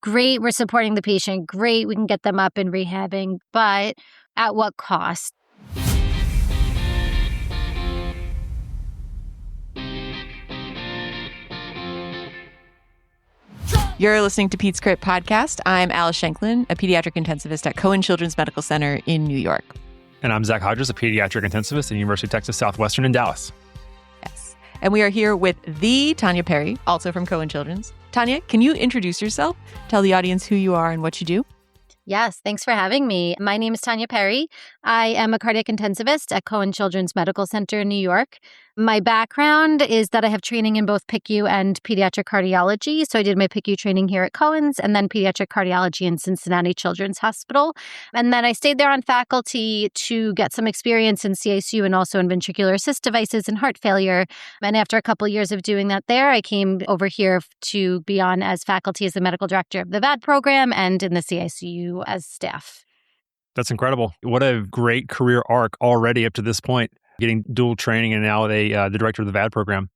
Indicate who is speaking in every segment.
Speaker 1: great, we're supporting the patient. Great, we can get them up and rehabbing, but at what cost?
Speaker 2: You're listening to Pete's Crit Podcast. I'm Alice Shanklin, a pediatric intensivist at Cohen Children's Medical Center in New York.
Speaker 3: And I'm Zach Hodges, a pediatric intensivist at the University of Texas Southwestern in Dallas.
Speaker 2: Yes. And we are here with the Tanya Perry, also from Cohen Children's. Tanya, can you introduce yourself? Tell the audience who you are and what you do.
Speaker 1: Yes, thanks for having me. My name is Tanya Perry. I am a cardiac intensivist at Cohen Children's Medical Center in New York. My background is that I have training in both PICU and pediatric cardiology. So I did my PICU training here at Cohen's and then pediatric cardiology in Cincinnati Children's Hospital. And then I stayed there on faculty to get some experience in CICU and also in ventricular assist devices and heart failure. And after a couple of years of doing that there, I came over here to be on as faculty as the medical director of the VAD program and in the CICU as staff.
Speaker 3: That's incredible. What a great career arc already up to this point, getting dual training and now the director of the VAD program.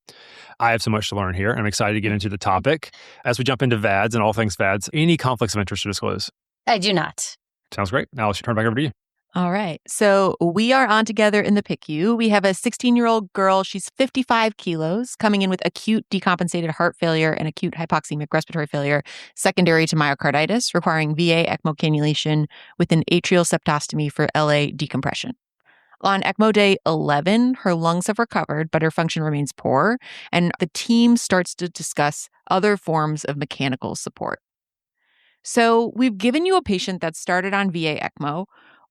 Speaker 3: I have so much to learn here. I'm excited to get into the topic. As we jump into VADs and all things VADs, any conflicts of interest to disclose?
Speaker 1: I do not.
Speaker 3: Sounds great. Now I'll turn it back over to you.
Speaker 2: All right. So we are on together in the PICU. We have a 16-year-old girl. She's 55 kilos, coming in with acute decompensated heart failure and acute hypoxemic respiratory failure, secondary to myocarditis, requiring VA ECMO cannulation with an atrial septostomy for LA decompression. On ECMO day 11, her lungs have recovered, but her function remains poor, and the team starts to discuss other forms of mechanical support. So we've given you a patient that started on VA ECMO.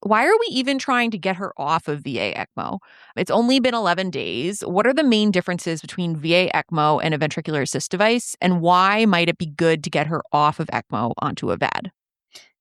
Speaker 2: Why are we even trying to get her off of VA ECMO? It's only been 11 days. What are the main differences between VA ECMO and a ventricular assist device? And why might it be good to get her off of ECMO onto a VAD?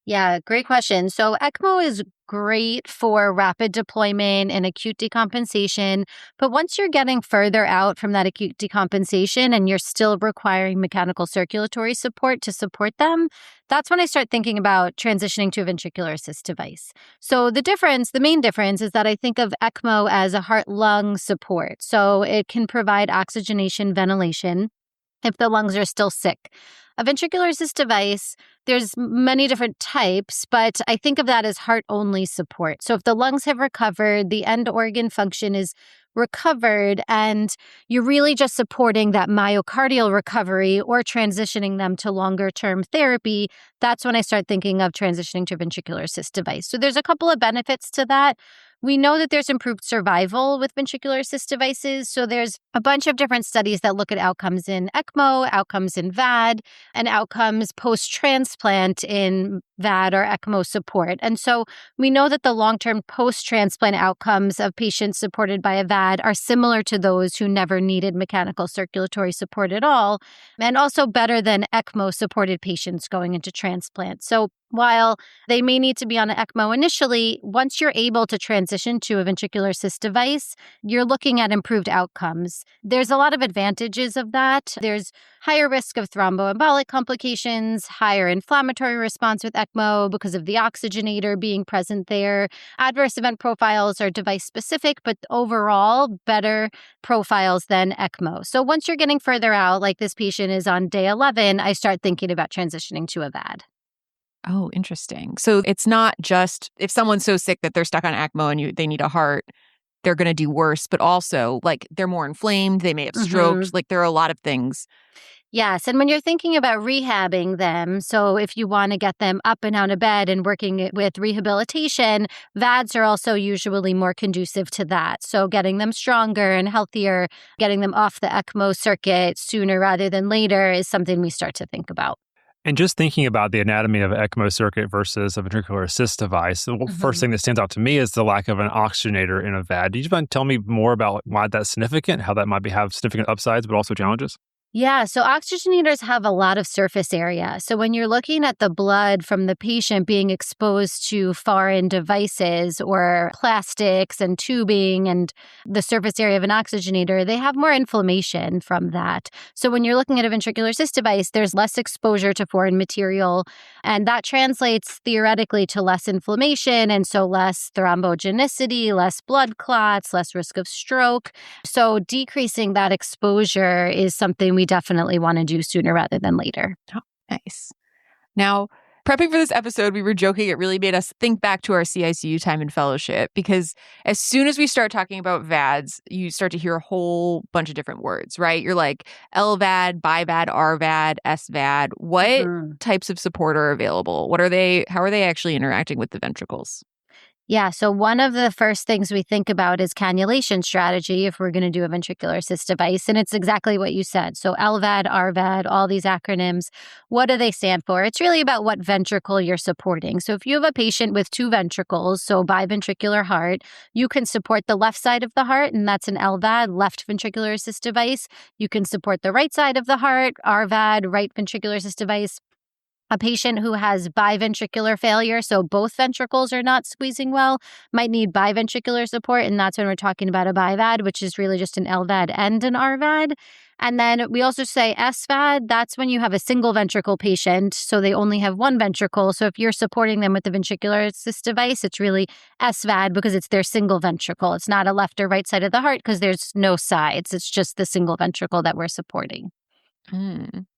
Speaker 1: Yeah, great question. So ECMO is great for rapid deployment and acute decompensation. But once you're getting further out from that acute decompensation and you're still requiring mechanical circulatory support to support them, that's when I start thinking about transitioning to a ventricular assist device. So the main difference is that I think of ECMO as a heart-lung support. So it can provide oxygenation, ventilation if the lungs are still sick. A ventricular assist device, there's many different types, but I think of that as heart-only support. So if the lungs have recovered, the end organ function is recovered, and you're really just supporting that myocardial recovery or transitioning them to longer-term therapy, that's when I start thinking of transitioning to a ventricular assist device. So there's a couple of benefits to that. We know that there's improved survival with ventricular assist devices. So there's a bunch of different studies that look at outcomes in ECMO, outcomes in VAD, and outcomes post-transplant in VAD or ECMO support. And so we know that the long-term post-transplant outcomes of patients supported by a VAD are similar to those who never needed mechanical circulatory support at all, and also better than ECMO-supported patients going into transplant. So while they may need to be on an ECMO initially, once you're able to transition to a ventricular assist device, you're looking at improved outcomes. There's a lot of advantages of that. There's higher risk of thromboembolic complications, higher inflammatory response with ECMO because of the oxygenator being present there. Adverse event profiles are device-specific, but overall better profiles than ECMO. So once you're getting further out, like this patient is on day 11, I start thinking about transitioning to a VAD.
Speaker 2: Oh, interesting. So it's not just if someone's so sick that they're stuck on ECMO and they need a heart, they're going to do worse, but also like they're more inflamed, they may have strokes, like there are a lot of things.
Speaker 1: Yes. And when you're thinking about rehabbing them, so if you want to get them up and out of bed and working with rehabilitation, VADs are also usually more conducive to that. So getting them stronger and healthier, getting them off the ECMO circuit sooner rather than later is something we start to think about.
Speaker 3: And just thinking about the anatomy of an ECMO circuit versus a ventricular assist device, the first thing that stands out to me is the lack of an oxygenator in a VAD. Do you want to tell me more about why that's significant, how that might have significant upsides, but also challenges?
Speaker 1: Yeah, so oxygenators have a lot of surface area. So when you're looking at the blood from the patient being exposed to foreign devices or plastics and tubing and the surface area of an oxygenator, they have more inflammation from that. So when you're looking at a ventricular assist device, there's less exposure to foreign material, and that translates theoretically to less inflammation, and so less thrombogenicity, less blood clots, less risk of stroke. So decreasing that exposure is something we definitely want to do sooner rather than later.
Speaker 2: Oh, nice. Now, prepping for this episode, we were joking. It really made us think back to our CICU time in fellowship because as soon as we start talking about VADs, you start to hear a whole bunch of different words, right? You're like LVAD, BiVAD, RVAD, SVAD. What types of support are available? What are they? How are they actually interacting with the ventricles?
Speaker 1: Yeah, so one of the first things we think about is cannulation strategy if we're going to do a ventricular assist device. And it's exactly what you said. So LVAD, RVAD, all these acronyms, what do they stand for? It's really about what ventricle you're supporting. So if you have a patient with two ventricles, so biventricular heart, you can support the left side of the heart, and that's an LVAD, left ventricular assist device. You can support the right side of the heart, RVAD, right ventricular assist device. A patient who has biventricular failure, so both ventricles are not squeezing well, might need biventricular support, and that's when we're talking about a BiVAD, which is really just an LVAD and an RVAD. And then we also say SVAD, that's when you have a single ventricle patient, so they only have one ventricle. So if you're supporting them with the ventricular assist device, it's really SVAD because it's their single ventricle. It's not a left or right side of the heart because there's no sides. It's just the single ventricle that we're supporting.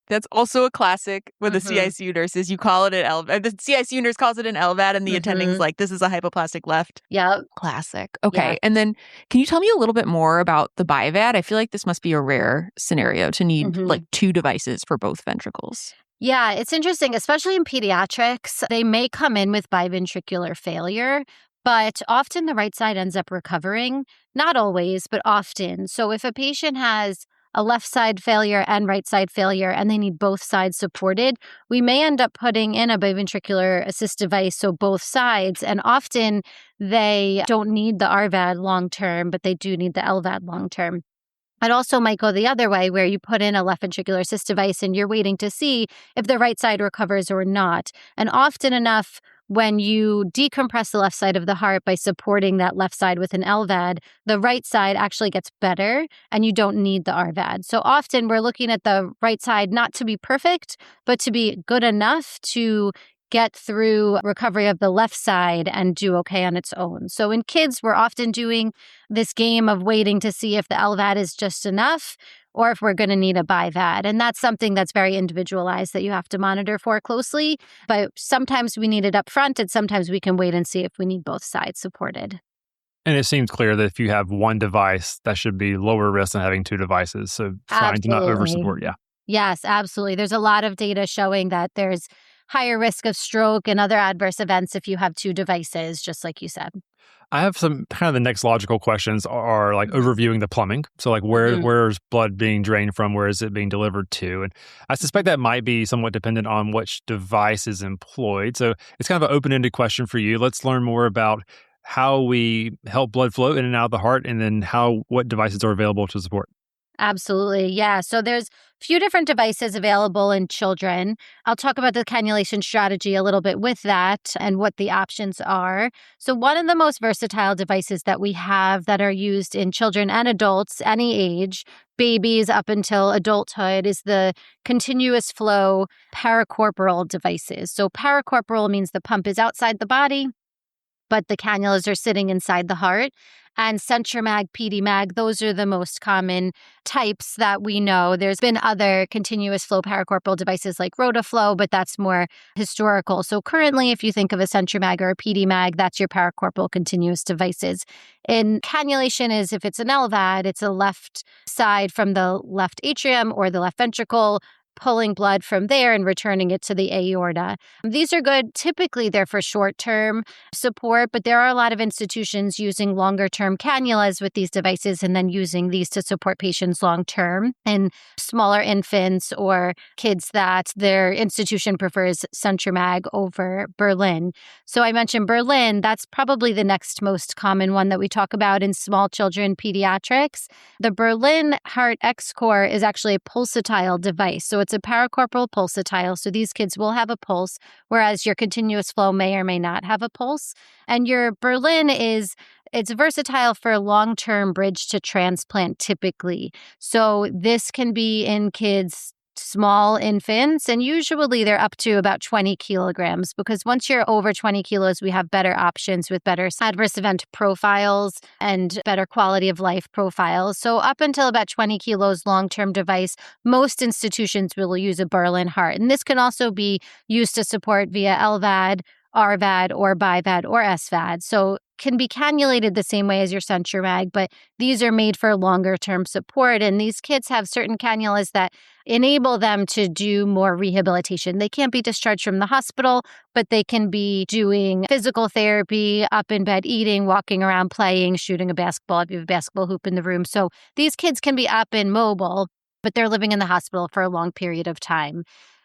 Speaker 2: That's also a classic with the CICU nurses. You call it an LVAD. The CICU nurse calls it an LVAD, and the attending's like, this is a hypoplastic left.
Speaker 1: Yep.
Speaker 2: Classic. Okay.
Speaker 1: Yeah.
Speaker 2: And then can you tell me a little bit more about the BiVAD? I feel like this must be a rare scenario to need like two devices for both ventricles.
Speaker 1: Yeah, it's interesting, especially in pediatrics. They may come in with biventricular failure, but often the right side ends up recovering. Not always, but often. So if a patient has a left side failure and right side failure, and they need both sides supported, we may end up putting in a biventricular assist device, so both sides. And often they don't need the RVAD long term, but they do need the LVAD long term. It also might go the other way where you put in a left ventricular assist device and you're waiting to see if the right side recovers or not. And often enough, when you decompress the left side of the heart by supporting that left side with an LVAD, the right side actually gets better and you don't need the RVAD. So often we're looking at the right side not to be perfect, but to be good enough to get through recovery of the left side and do okay on its own. So in kids, we're often doing this game of waiting to see if the LVAD is just enough or if we're going to need a BiVAD. And that's something that's very individualized that you have to monitor for closely. But sometimes we need it up front, and sometimes we can wait and see if we need both sides supported.
Speaker 3: And it seems clear that if you have one device, that should be lower risk than having two devices. So trying to not oversupport, yeah.
Speaker 1: Yes, absolutely. There's a lot of data showing that there's higher risk of stroke and other adverse events if you have two devices, just like you said.
Speaker 3: I have some kind of the next logical questions are like overviewing the plumbing. So like where's blood being drained from? Where is it being delivered to? And I suspect that might be somewhat dependent on which device is employed. So it's kind of an open-ended question for you. Let's learn more about how we help blood flow in and out of the heart and then what devices are available to support.
Speaker 1: Absolutely. Yeah. So there's a few different devices available in children. I'll talk about the cannulation strategy a little bit with that and what the options are. So one of the most versatile devices that we have that are used in children and adults, any age, babies up until adulthood, is the continuous flow paracorporal devices. So paracorporal means the pump is outside the body, but the cannulas are sitting inside the heart. And CentriMag, PediMag, those are the most common types that we know. There's been other continuous flow paracorporal devices like Rotaflow, but that's more historical. So currently, if you think of a CentriMag or a PediMag, that's your paracorporal continuous devices. And cannulation is, if it's an LVAD, it's a left side from the left atrium or the left ventricle, pulling blood from there and returning it to the aorta. These are good. Typically, they're for short-term support, but there are a lot of institutions using longer-term cannulas with these devices and then using these to support patients long-term in smaller infants or kids that their institution prefers CentriMag over Berlin. So I mentioned Berlin. That's probably the next most common one that we talk about in small children pediatrics. The Berlin Heart X-Core is actually a pulsatile device. So it's a paracorporal pulsatile. So these kids will have a pulse, whereas your continuous flow may or may not have a pulse. And your Berlin it's versatile for long-term bridge to transplant typically. So this can be in kids small infants, and usually they're up to about 20 kilograms, because once you're over 20 kilos, we have better options with better adverse event profiles and better quality of life profiles. So up until about 20 kilos long-term device, most institutions will use a Berlin heart. And this can also be used to support via LVAD, RVAD, or BiVAD, or SVAD. So can be cannulated the same way as your CenturyMag, but these are made for longer term support. And these kids have certain cannulas that enable them to do more rehabilitation. They can't be discharged from the hospital, but they can be doing physical therapy, up in bed eating, walking around, playing, shooting a basketball if you have a basketball hoop in the room. So these kids can be up and mobile, but they're living in the hospital for a long period of time.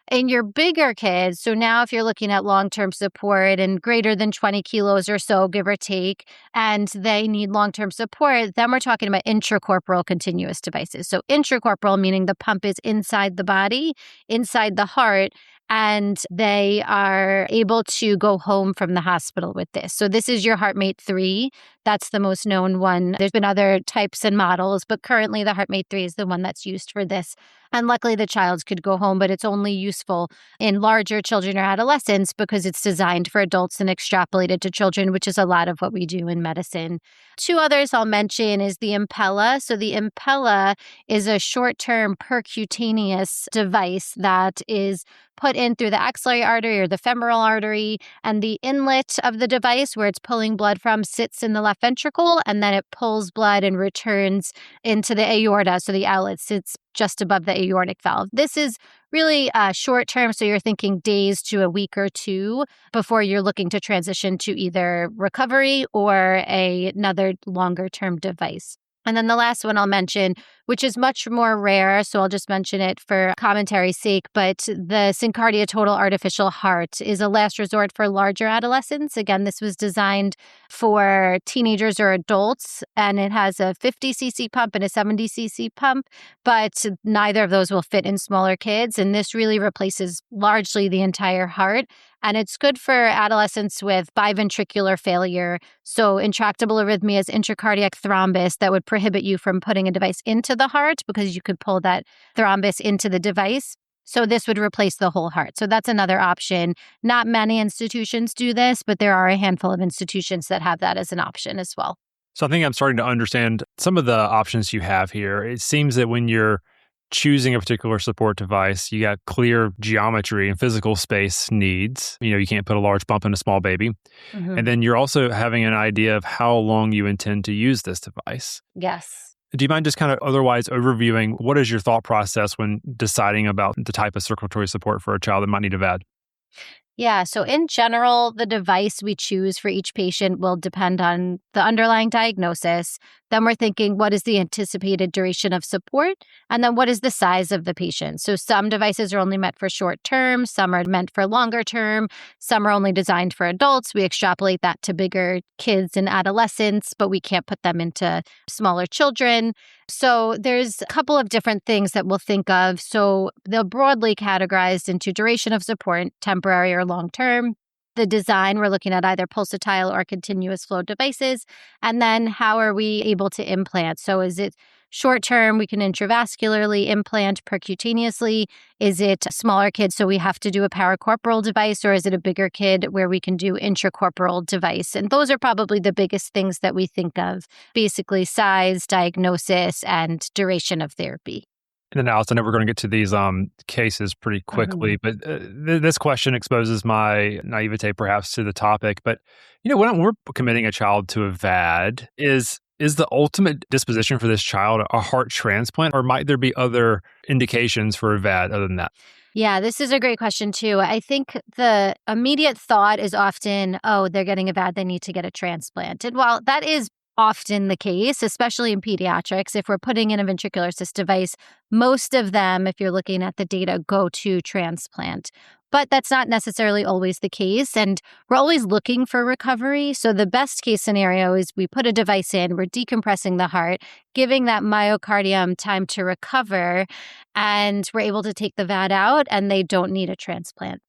Speaker 1: In your bigger kids, so now if you're looking at long-term support and greater than 20 kilos or so, give or take, and they need long-term support, then we're talking about intracorporeal continuous devices. So intracorporeal meaning the pump is inside the body, inside the heart, and they are able to go home from the hospital with this. So this is your HeartMate 3. That's the most known one. There's been other types and models, but currently the HeartMate 3 is the one that's used for this. And luckily the child could go home, but it's only useful in larger children or adolescents because it's designed for adults and extrapolated to children, which is a lot of what we do in medicine. Two others I'll mention is the Impella. So the Impella is a short-term percutaneous device that is put in through the axillary artery or the femoral artery, and the inlet of the device where it's pulling blood from sits in the left ventricle, and then it pulls blood and returns into the aorta. So the outlet sits just above the aortic valve. This is really short term, so you're thinking days to a week or two before you're looking to transition to either recovery or another longer term device. And then the last one I'll mention, which is much more rare, so I'll just mention it for commentary's sake, but the Syncardia Total Artificial Heart is a last resort for larger adolescents. Again, this was designed for teenagers or adults, and it has a 50 cc pump and a 70 cc pump, but neither of those will fit in smaller kids. And this really replaces largely the entire heart. And it's good for adolescents with biventricular failure, so intractable arrhythmias, intracardiac thrombus that would prohibit you from putting a device into the heart because you could pull that thrombus into the device. So this would replace the whole heart. So that's another option. Not many institutions do this, but there are a handful of institutions that have that as an option as well.
Speaker 3: So I think I'm starting to understand some of the options you have here. It seems that when you're choosing a particular support device, you got clear geometry and physical space needs. You can't put a large bump in a small baby. Mm-hmm. And then you're also having an idea of how long you intend to use this device.
Speaker 1: Yes.
Speaker 3: Do you mind just kind of otherwise overviewing what is your thought process when deciding about the type of circulatory support for a child that might need a VAD?
Speaker 1: Yeah, so in general, the device we choose for each patient will depend on the underlying diagnosis. Then we're thinking, what is the anticipated duration of support? And then what is the size of the patient? So some devices are only meant for short term, some are meant for longer term, some are only designed for adults. We extrapolate that to bigger kids and adolescents, but we can't put them into smaller children. So there's a couple of different things that we'll think of. So they're broadly categorized into duration of support, temporary or long term. The design, we're looking at either pulsatile or continuous flow devices. And then how are we able to implant? So is it short term, we can intravascularly implant percutaneously? Is it smaller kids, so we have to do a paracorporal device? Or is it a bigger kid where we can do intracorporal device? And those are probably the biggest things that we think of, basically size, diagnosis, and duration of therapy.
Speaker 3: And then, Alice, I know we're going to get to these cases pretty quickly, but this question exposes my naivete perhaps to the topic. But, when we're committing a child to a VAD, is the ultimate disposition for this child a heart transplant, or might there be other indications for a VAD other than that?
Speaker 1: Yeah, this is a great question too. I think the immediate thought is often, oh, they're getting a VAD, they need to get a transplant. And while that is often the case, especially in pediatrics, if we're putting in a ventricular assist device, most of them, if you're looking at the data, go to transplant. But that's not necessarily always the case. And we're always looking for recovery. So the best case scenario is we put a device in, we're decompressing the heart, giving that myocardium time to recover, and we're able to take the VAD out and they don't need a transplant.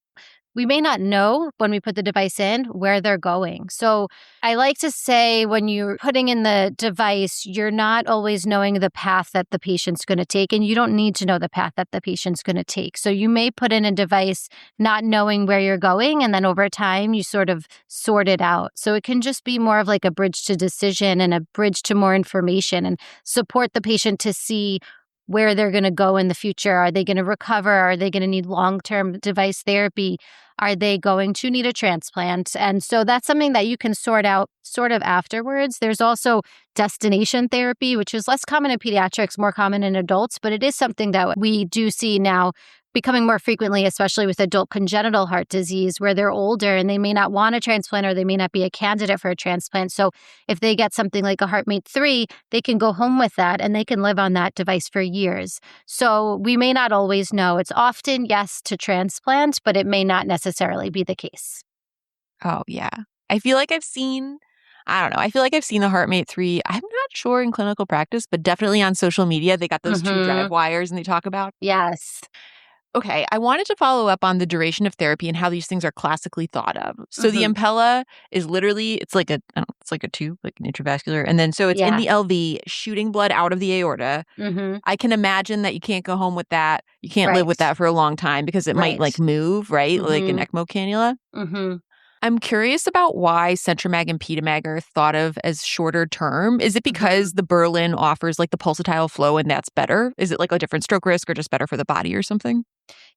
Speaker 1: we may not know when we put the device in where they're going. So I like to say when you're putting in the device, you're not always knowing the path that the patient's going to take, and you don't need to know the path that the patient's going to take. So you may put in a device not knowing where you're going, and then over time you sort of sort it out. So it can just be more of like a bridge to decision and a bridge to more information and support the patient to see where they're going to go in the future. Are they going to recover? Are they going to need long-term device therapy? Are they going to need a transplant? And so that's something that you can sort out sort of afterwards. There's also destination therapy, which is less common in pediatrics, more common in adults, but it is something that we do see now becoming more frequently, especially with adult congenital heart disease, where they're older and they may not want a transplant or they may not be a candidate for a transplant. So if they get something like a HeartMate 3, they can go home with that and they can live on that device for years. So we may not always know. It's often yes to transplant, but it may not necessarily be the case.
Speaker 2: Oh, yeah. I feel like I've seen the HeartMate 3. I'm not sure in clinical practice, but definitely on social media, they got those two drive wires and they talk about.
Speaker 1: Yes.
Speaker 2: Okay, I wanted to follow up on the duration of therapy and how these things are classically thought of. So the Impella is literally, it's like a tube, like an intravascular. And then so it's in the LV, shooting blood out of the aorta. I can imagine that you can't go home with that. You can't live with that for a long time because it might like move, right? Like an ECMO cannula. I'm curious about why Centramag and Pedimag are thought of as shorter term. Is it because the Berlin offers like the pulsatile flow and that's better? Is it like a different stroke risk or just better for the body or something?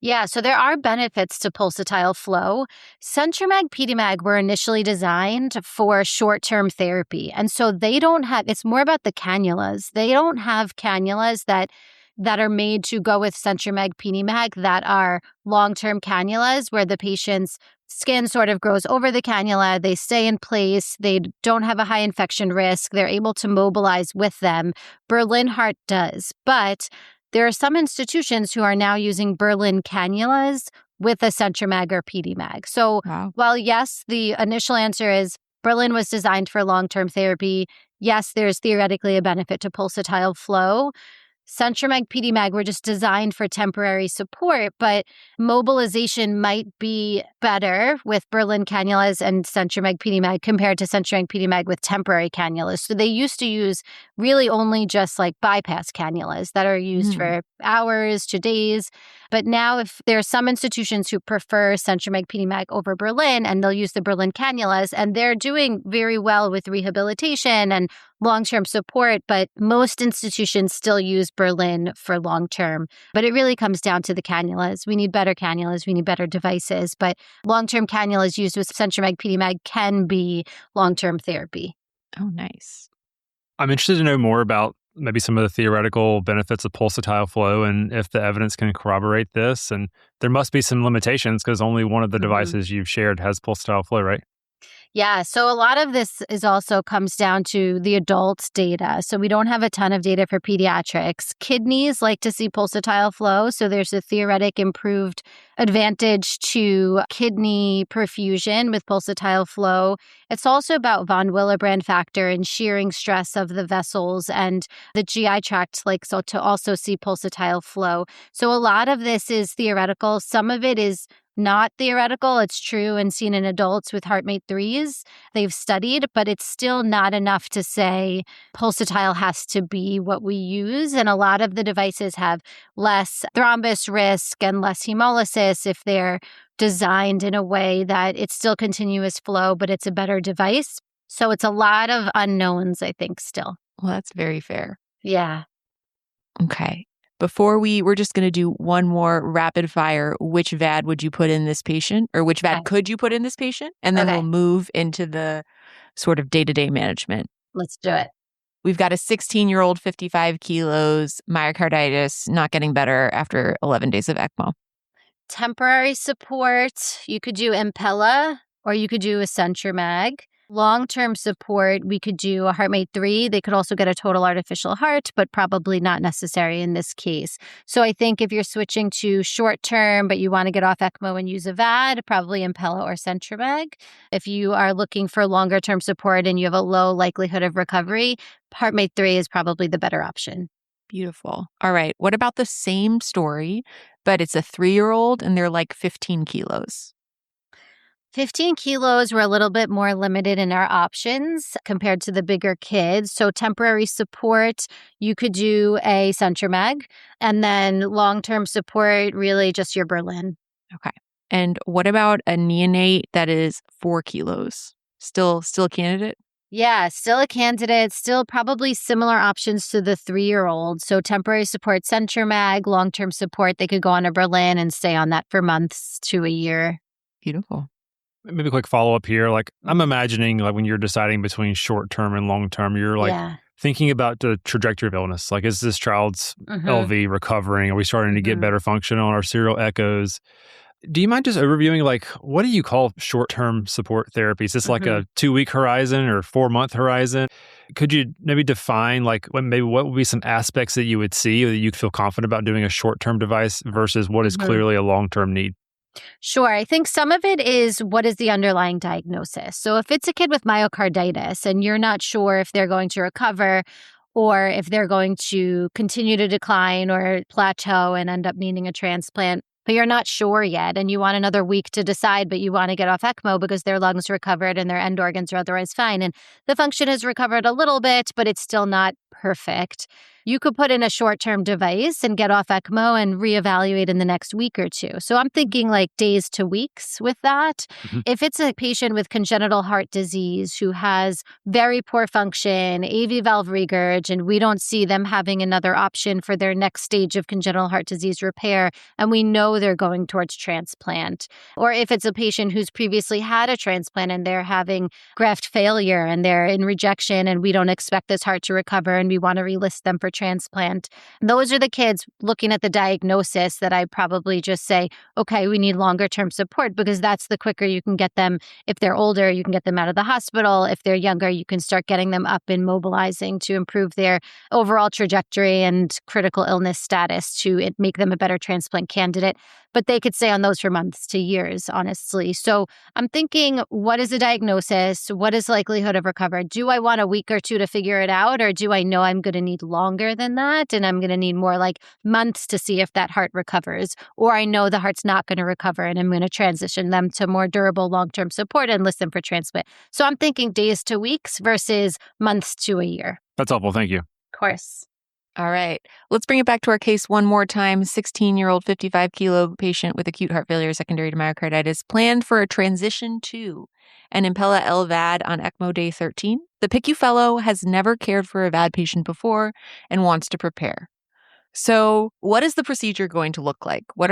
Speaker 1: Yeah, so there are benefits to pulsatile flow. Centramag, Pedimag were initially designed for short-term therapy. And so they don't have, it's more about the cannulas. They don't have cannulas that are made to go with Centramag, Pedimag that are long-term cannulas where the patient's skin sort of grows over the cannula, they stay in place, they don't have a high infection risk, they're able to mobilize with them. Berlin Heart does, but there are some institutions who are now using Berlin cannulas with a Centramag or Pedimag. So while yes, the initial answer is Berlin was designed for long-term therapy, yes, there's theoretically a benefit to pulsatile flow. Centramag, Pedimag were just designed for temporary support, but mobilization might be better with Berlin cannulas and Centramag, Pedimag compared to Centramag, Pedimag with temporary cannulas. So they used to use really only just like bypass cannulas that are used for hours to days. But now if there are some institutions who prefer Centramag, Pedimag over Berlin, and they'll use the Berlin cannulas, and they're doing very well with rehabilitation and long-term support, but most institutions still use Berlin for long-term. But it really comes down to the cannulas. We need better cannulas. We need better devices. But long-term cannulas used with Centramag, Pedimag can be long-term therapy.
Speaker 2: Oh, nice.
Speaker 3: I'm interested to know more about maybe some of the theoretical benefits of pulsatile flow and if the evidence can corroborate this. And there must be some limitations because only one of the devices you've shared has pulsatile flow, right?
Speaker 1: Yeah, so a lot of this is also comes down to the adults' data. So we don't have a ton of data for pediatrics. Kidneys like to see pulsatile flow, so there's a theoretic improved advantage to kidney perfusion with pulsatile flow. It's also about von Willebrand factor and shearing stress of the vessels and the GI tract, so to also see pulsatile flow. So a lot of this is theoretical. Some of it is not theoretical. It's true and seen in adults with HeartMate 3s. They've studied, but it's still not enough to say pulsatile has to be what we use. And a lot of the devices have less thrombus risk and less hemolysis if they're designed in a way that it's still continuous flow, but it's a better device. So it's a lot of unknowns, I think, still.
Speaker 2: Well, that's very fair.
Speaker 1: Yeah.
Speaker 2: Okay. Before we're just going to do one more rapid fire. Which VAD would you put in this patient, or which VAD could you put in this patient? And then we'll move into the sort of day-to-day management.
Speaker 1: Let's do it.
Speaker 2: We've got a 16-year-old, 55 kilos, myocarditis, not getting better after 11 days of ECMO.
Speaker 1: Temporary support. You could do Impella or you could do a Centramag. Long-term support, we could do a HeartMate 3. They could also get a total artificial heart, but probably not necessary in this case. So I think if you're switching to short-term, but you want to get off ECMO and use a VAD, probably Impella or Centramag. If you are looking for longer-term support and you have a low likelihood of recovery, HeartMate 3 is probably the better option.
Speaker 2: Beautiful. All right. What about the same story, but it's a 3-year-old and they're like 15 kilos?
Speaker 1: 15 kilos, we're a little bit more limited in our options compared to the bigger kids. So temporary support, you could do a centromag, and then long-term support, really just your Berlin.
Speaker 2: Okay. And what about a neonate that is 4 kilos? Still a candidate?
Speaker 1: Yeah, still a candidate, still probably similar options to the 3-year-old. So temporary support, centromag, long-term support, they could go on a Berlin and stay on that for months to a year.
Speaker 2: Beautiful.
Speaker 3: Maybe a quick follow-up here. Like, I'm imagining, like, when you're deciding between short-term and long-term, you're like
Speaker 1: Yeah.
Speaker 3: thinking about the trajectory of illness. Like, is this child's
Speaker 1: Mhm.
Speaker 3: LV recovering? Are we starting to get better function on our serial echoes? Do you mind just overviewing, like, what do you call short-term support therapy? Is this like a 2-week horizon or 4-month horizon? Could you maybe define, like, what would be some aspects that you would see or that you feel confident about doing a short-term device versus what is clearly a long-term need?
Speaker 1: Sure. I think some of it is what is the underlying diagnosis. So if it's a kid with myocarditis and you're not sure if they're going to recover or if they're going to continue to decline or plateau and end up needing a transplant, but you're not sure yet and you want another week to decide, but you want to get off ECMO because their lungs recovered and their end organs are otherwise fine. And the function has recovered a little bit, but it's still not perfect. You could put in a short-term device and get off ECMO and reevaluate in the next week or two. So I'm thinking like days to weeks with that. If it's a patient with congenital heart disease who has very poor function, AV valve regurg, and we don't see them having another option for their next stage of congenital heart disease repair, and we know they're going towards transplant. Or if it's a patient who's previously had a transplant and they're having graft failure and they're in rejection and we don't expect this heart to recover and we want to relist them for transplant. Those are the kids looking at the diagnosis that I probably just say, okay, we need longer term support because that's the quicker you can get them. If they're older, you can get them out of the hospital. If they're younger, you can start getting them up and mobilizing to improve their overall trajectory and critical illness status to make them a better transplant candidate. But they could stay on those for months to years, honestly. So I'm thinking, what is the diagnosis? What is likelihood of recovery? Do I want a week or two to figure it out? Or do I know I'm going to need longer than that? And I'm going to need more like months to see if that heart recovers. Or I know the heart's not going to recover and I'm going to transition them to more durable long-term support and list them for transplant. So I'm thinking days to weeks versus months to a year.
Speaker 3: That's helpful. Thank you.
Speaker 1: Of course.
Speaker 2: All right. Let's bring it back to our case one more time. 16-year-old, 55-kilo patient with acute heart failure secondary to myocarditis planned for a transition to an Impella LVAD on ECMO day 13. The PICU fellow has never cared for a VAD patient before and wants to prepare. So what is the procedure going to look like? What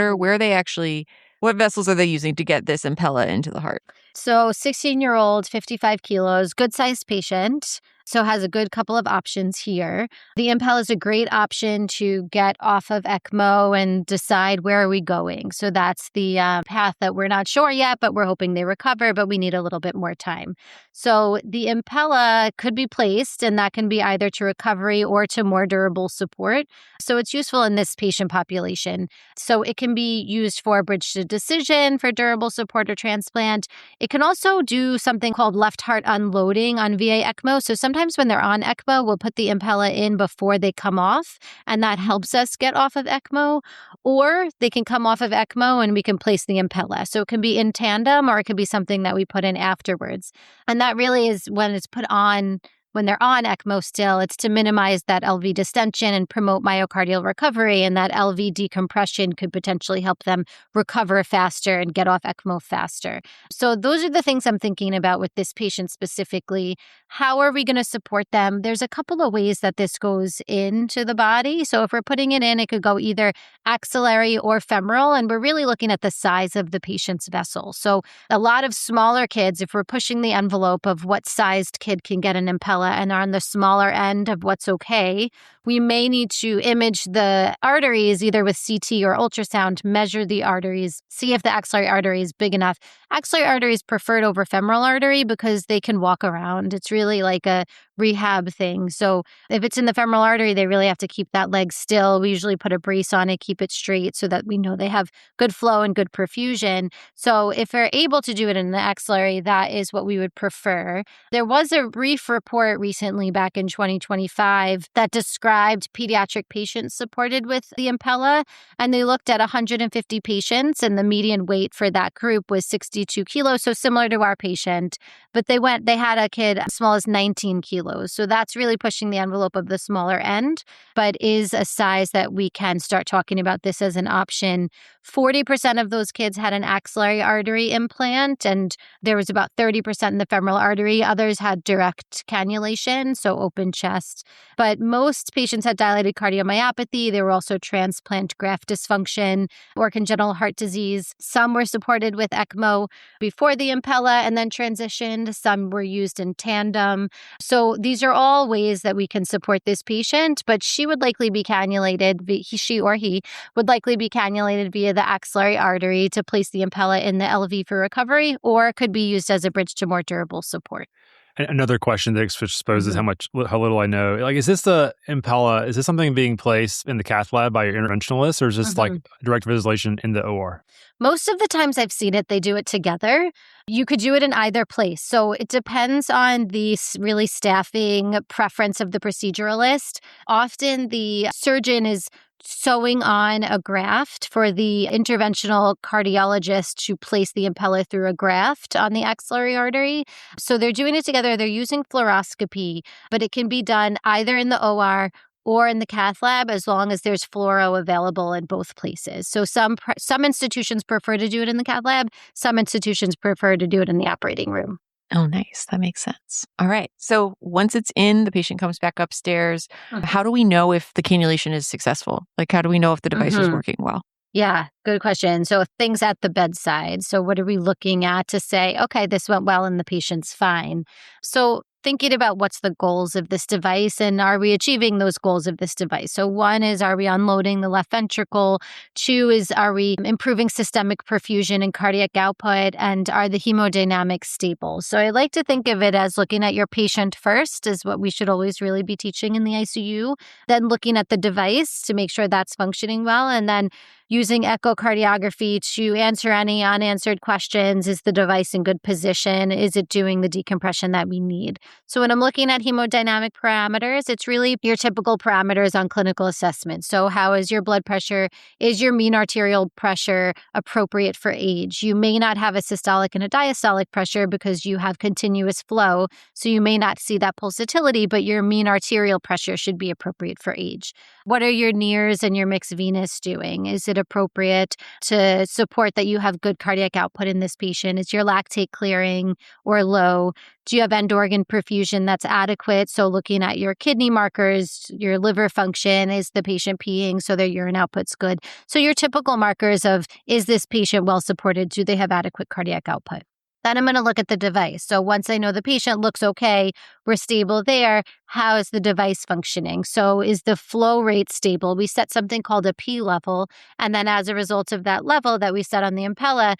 Speaker 2: vessels are they using to get this Impella into the heart?
Speaker 1: So 16-year-old, 55 kilos, good-sized patient. So has a good couple of options here. The Impella is a great option to get off of ECMO and decide where are we going. So that's the path that we're not sure yet, but we're hoping they recover, but we need a little bit more time. So the Impella could be placed, and that can be either to recovery or to more durable support. So it's useful in this patient population. So it can be used for bridge to decision for durable support or transplant. It can also do something called left heart unloading on VA ECMO. So sometimes when they're on ECMO, we'll put the Impella in before they come off, and that helps us get off of ECMO. Or they can come off of ECMO and we can place the Impella. So it can be in tandem or it could be something that we put in afterwards. And that really is when it's put on. When they're on ECMO still, it's to minimize that LV distension and promote myocardial recovery, and that LV decompression could potentially help them recover faster and get off ECMO faster. So those are the things I'm thinking about with this patient specifically. How are we going to support them? There's a couple of ways that this goes into the body. So if we're putting it in, it could go either axillary or femoral, and we're really looking at the size of the patient's vessel. So a lot of smaller kids, if we're pushing the envelope of what sized kid can get an Impella and are on the smaller end of what's okay, we may need to image the arteries either with CT or ultrasound, measure the arteries, see if the axillary artery is big enough. Axillary artery is preferred over femoral artery because they can walk around. It's really like a rehab thing. So if it's in the femoral artery, they really have to keep that leg still. We usually put a brace on it, keep it straight so that we know they have good flow and good perfusion. So if we're able to do it in the axillary, that is what we would prefer. There was a brief report recently back in 2025 that described described pediatric patients supported with the Impella, and they looked at 150 patients, and the median weight for that group was 62 kilos, so similar to our patient. But they had a kid as small as 19 kilos. So that's really pushing the envelope of the smaller end, but is a size that we can start talking about this as an option. 40% of those kids had an axillary artery implant, and there was about 30% in the femoral artery. Others had direct cannulation, so open chest. But most patients had dilated cardiomyopathy. There were also transplant graft dysfunction or congenital heart disease. Some were supported with ECMO before the Impella and then transitioned. Some were used in tandem. So these are all ways that we can support this patient, but she would likely be cannulated, she or he would likely be cannulated via the axillary artery to place the Impella in the LV for recovery, or could be used as a bridge to more durable support.
Speaker 3: Another question that exposes how little I know. Like, is this the Impella? Is this something being placed in the cath lab by your interventionalist, or is this like direct visualization in the OR?
Speaker 1: Most of the times I've seen it, they do it together. You could do it in either place. So it depends on the really staffing preference of the proceduralist. Often the surgeon is sewing on a graft for the interventional cardiologist to place the Impella through a graft on the axillary artery. So they're doing it together. They're using fluoroscopy, but it can be done either in the OR or in the cath lab as long as there's fluoro available in both places. So some institutions prefer to do it in the cath lab. Some institutions prefer to do it in the operating room.
Speaker 2: Oh, nice. That makes sense. All right. So once it's in, the patient comes back upstairs. How do we know if the cannulation is successful? Like, how do we know if the device is working well?
Speaker 1: Yeah, good question. So things at the bedside. So what are we looking at to say, okay, this went well and the patient's fine? So thinking about what's the goals of this device and are we achieving those goals of this device? So one is, are we unloading the left ventricle? Two is, are we improving systemic perfusion and cardiac output? And are the hemodynamics stable? So I like to think of it as looking at your patient first is what we should always really be teaching in the ICU. Then looking at the device to make sure that's functioning well. And then using echocardiography to answer any unanswered questions. Is the device in good position? Is it doing the decompression that we need? So when I'm looking at hemodynamic parameters, it's really your typical parameters on clinical assessment. So how is your blood pressure? Is your mean arterial pressure appropriate for age? You may not have a systolic and a diastolic pressure because you have continuous flow. So you may not see that pulsatility, but your mean arterial pressure should be appropriate for age. What are your NIRS and your mixed venous doing? Is it appropriate to support that you have good cardiac output in this patient? Is your lactate clearing or low? Do you have end organ perfusion that's adequate? So looking at your kidney markers, your liver function, is the patient peeing so their urine output's good? So your typical markers of, is this patient well supported? Do they have adequate cardiac output? Then I'm going to look at the device. So once I know the patient looks okay, we're stable there, how is the device functioning? So is the flow rate stable? We set something called a P level. And then as a result of that level that we set on the Impella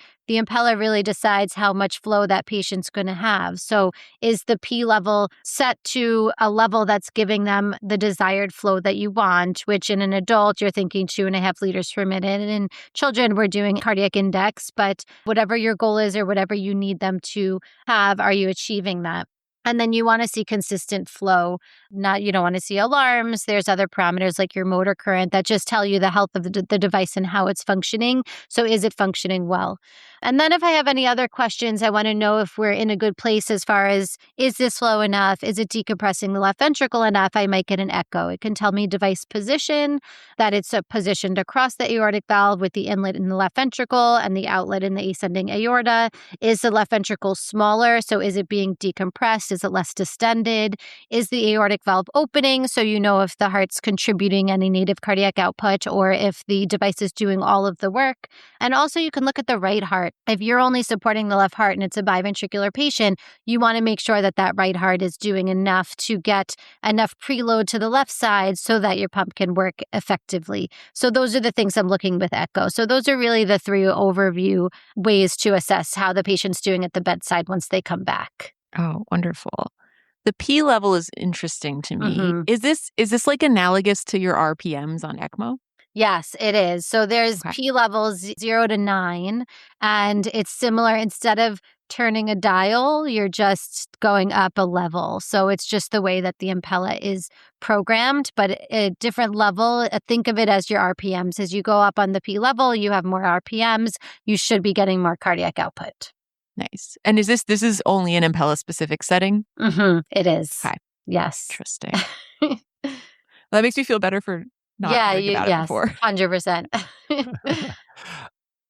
Speaker 1: really decides how much flow that patient's going to have. So is the P level set to a level that's giving them the desired flow that you want, which in an adult, you're thinking 2.5 liters per minute. And in children, we're doing cardiac index. But whatever your goal is or whatever you need them to have, are you achieving that? And then you want to see consistent flow. You don't want to see alarms. There's other parameters like your motor current that just tell you the health of the device and how it's functioning. So is it functioning well? And then if I have any other questions, I want to know if we're in a good place as far as, is this flow enough? Is it decompressing the left ventricle enough? I might get an echo. It can tell me device position, that it's positioned across the aortic valve with the inlet in the left ventricle and the outlet in the ascending aorta. Is the left ventricle smaller? So is it being decompressed? Is it less distended? Is the aortic valve opening? So you know if the heart's contributing any native cardiac output or if the device is doing all of the work. And also you can look at the right heart. If you're only supporting the left heart and it's a biventricular patient, you want to make sure that that right heart is doing enough to get enough preload to the left side so that your pump can work effectively. So those are the things I'm looking with echo. So those are really the 3 overview ways to assess how the patient's doing at the bedside once they come back.
Speaker 2: Oh, wonderful. The P level is interesting to me. Is this like analogous to your RPMs on ECMO?
Speaker 1: Yes, it is. So there's P levels 0 to 9, and it's similar. Instead of turning a dial. You're just going up a level. So it's just the way that the Impella is programmed, but at a different level. Think of it as your RPMs. As you go up on the P level, you have more RPMs. You should be getting more cardiac output.
Speaker 2: Nice. And is this is only an Impella specific setting?
Speaker 1: Mm-hmm. It is.
Speaker 2: Okay.
Speaker 1: Yes.
Speaker 2: Interesting. That makes me feel better for not hearing about it before.
Speaker 1: 100%.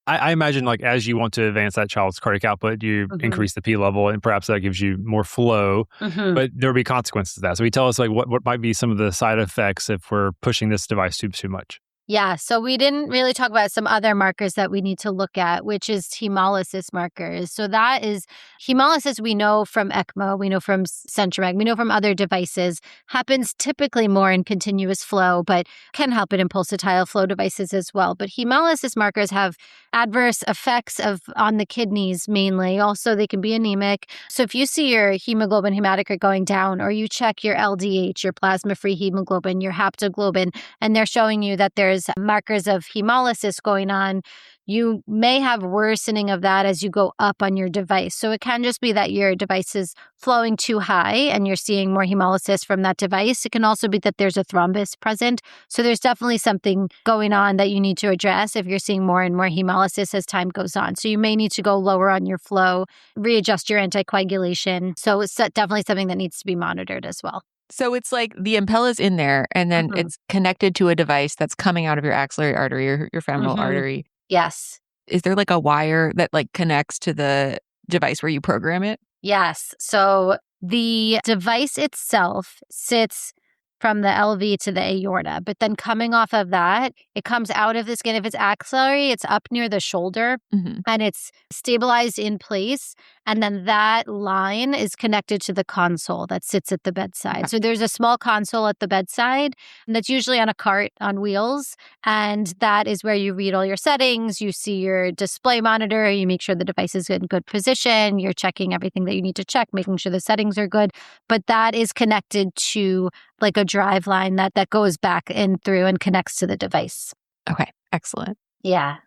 Speaker 3: I imagine like as you want to advance that child's cardiac output, you increase the P level and perhaps that gives you more flow, but there will be consequences to that. So we tell us like what might be some of the side effects if we're pushing this device too much.
Speaker 1: Yeah, so we didn't really talk about some other markers that we need to look at, which is hemolysis markers. So that is hemolysis we know from ECMO, we know from CentroMag, we know from other devices, happens typically more in continuous flow, but can help in pulsatile flow devices as well. But hemolysis markers have adverse effects on the kidneys mainly. Also, they can be anemic. So if you see your hemoglobin hematocrit going down, or you check your LDH, your plasma-free hemoglobin, your haptoglobin, and they're showing you that there's markers of hemolysis going on, you may have worsening of that as you go up on your device. So it can just be that your device is flowing too high and you're seeing more hemolysis from that device. It can also be that there's a thrombus present. So there's definitely something going on that you need to address if you're seeing more and more hemolysis as time goes on. So you may need to go lower on your flow, readjust your anticoagulation. So it's definitely something that needs to be monitored as well.
Speaker 2: So it's like the Impella's in there and then it's connected to a device that's coming out of your axillary artery or your femoral artery.
Speaker 1: Yes.
Speaker 2: Is there like a wire that like connects to the device where you program it?
Speaker 1: Yes. So the device itself sits from the LV to the aorta, but then coming off of that, it comes out of the skin. If it's axillary, it's up near the shoulder and it's stabilized in place. And then that line is connected to the console that sits at the bedside. So there's a small console at the bedside, and that's usually on a cart on wheels. And that is where you read all your settings. You see your display monitor. You make sure the device is in good position. You're checking everything that you need to check, making sure the settings are good. But that is connected to like a drive line that goes back in through and connects to the device.
Speaker 2: Okay, excellent.
Speaker 1: Yeah.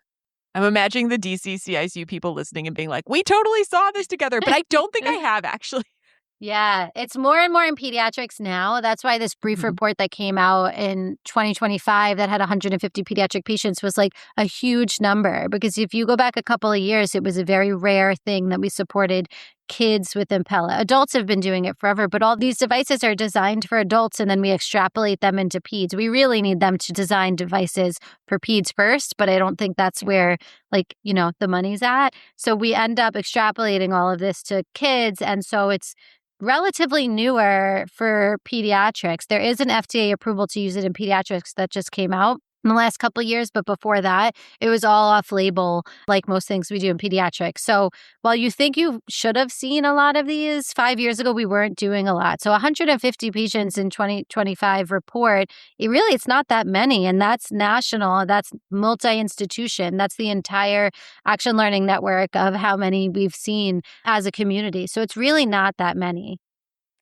Speaker 2: I'm imagining the DC CICU people listening and being like, we totally saw this together, but I don't think I have actually.
Speaker 1: Yeah, it's more and more in pediatrics now. That's why this brief report that came out in 2025 that had 150 pediatric patients was like a huge number. Because if you go back a couple of years, it was a very rare thing that we supported kids with Impella. Adults have been doing it forever, but all these devices are designed for adults and then we extrapolate them into peds. We really need them to design devices for peds first, but I don't think that's where the money's at. So we end up extrapolating all of this to kids. And so it's relatively newer for pediatrics. There is an FDA approval to use it in pediatrics that just came out in the last couple of years, but before that, it was all off-label, like most things we do in pediatrics. So while you think you should have seen a lot of these, 5 years ago, we weren't doing a lot. So 150 patients in 2025 report, it's not that many, and that's national, that's multi-institution, that's the entire Action Learning Network of how many we've seen as a community. So it's really not that many.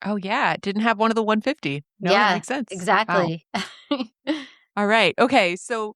Speaker 2: Oh, yeah. Didn't have one of the 150. No,
Speaker 1: yeah,
Speaker 2: that makes sense.
Speaker 1: Exactly.
Speaker 2: Wow. All right. Okay. So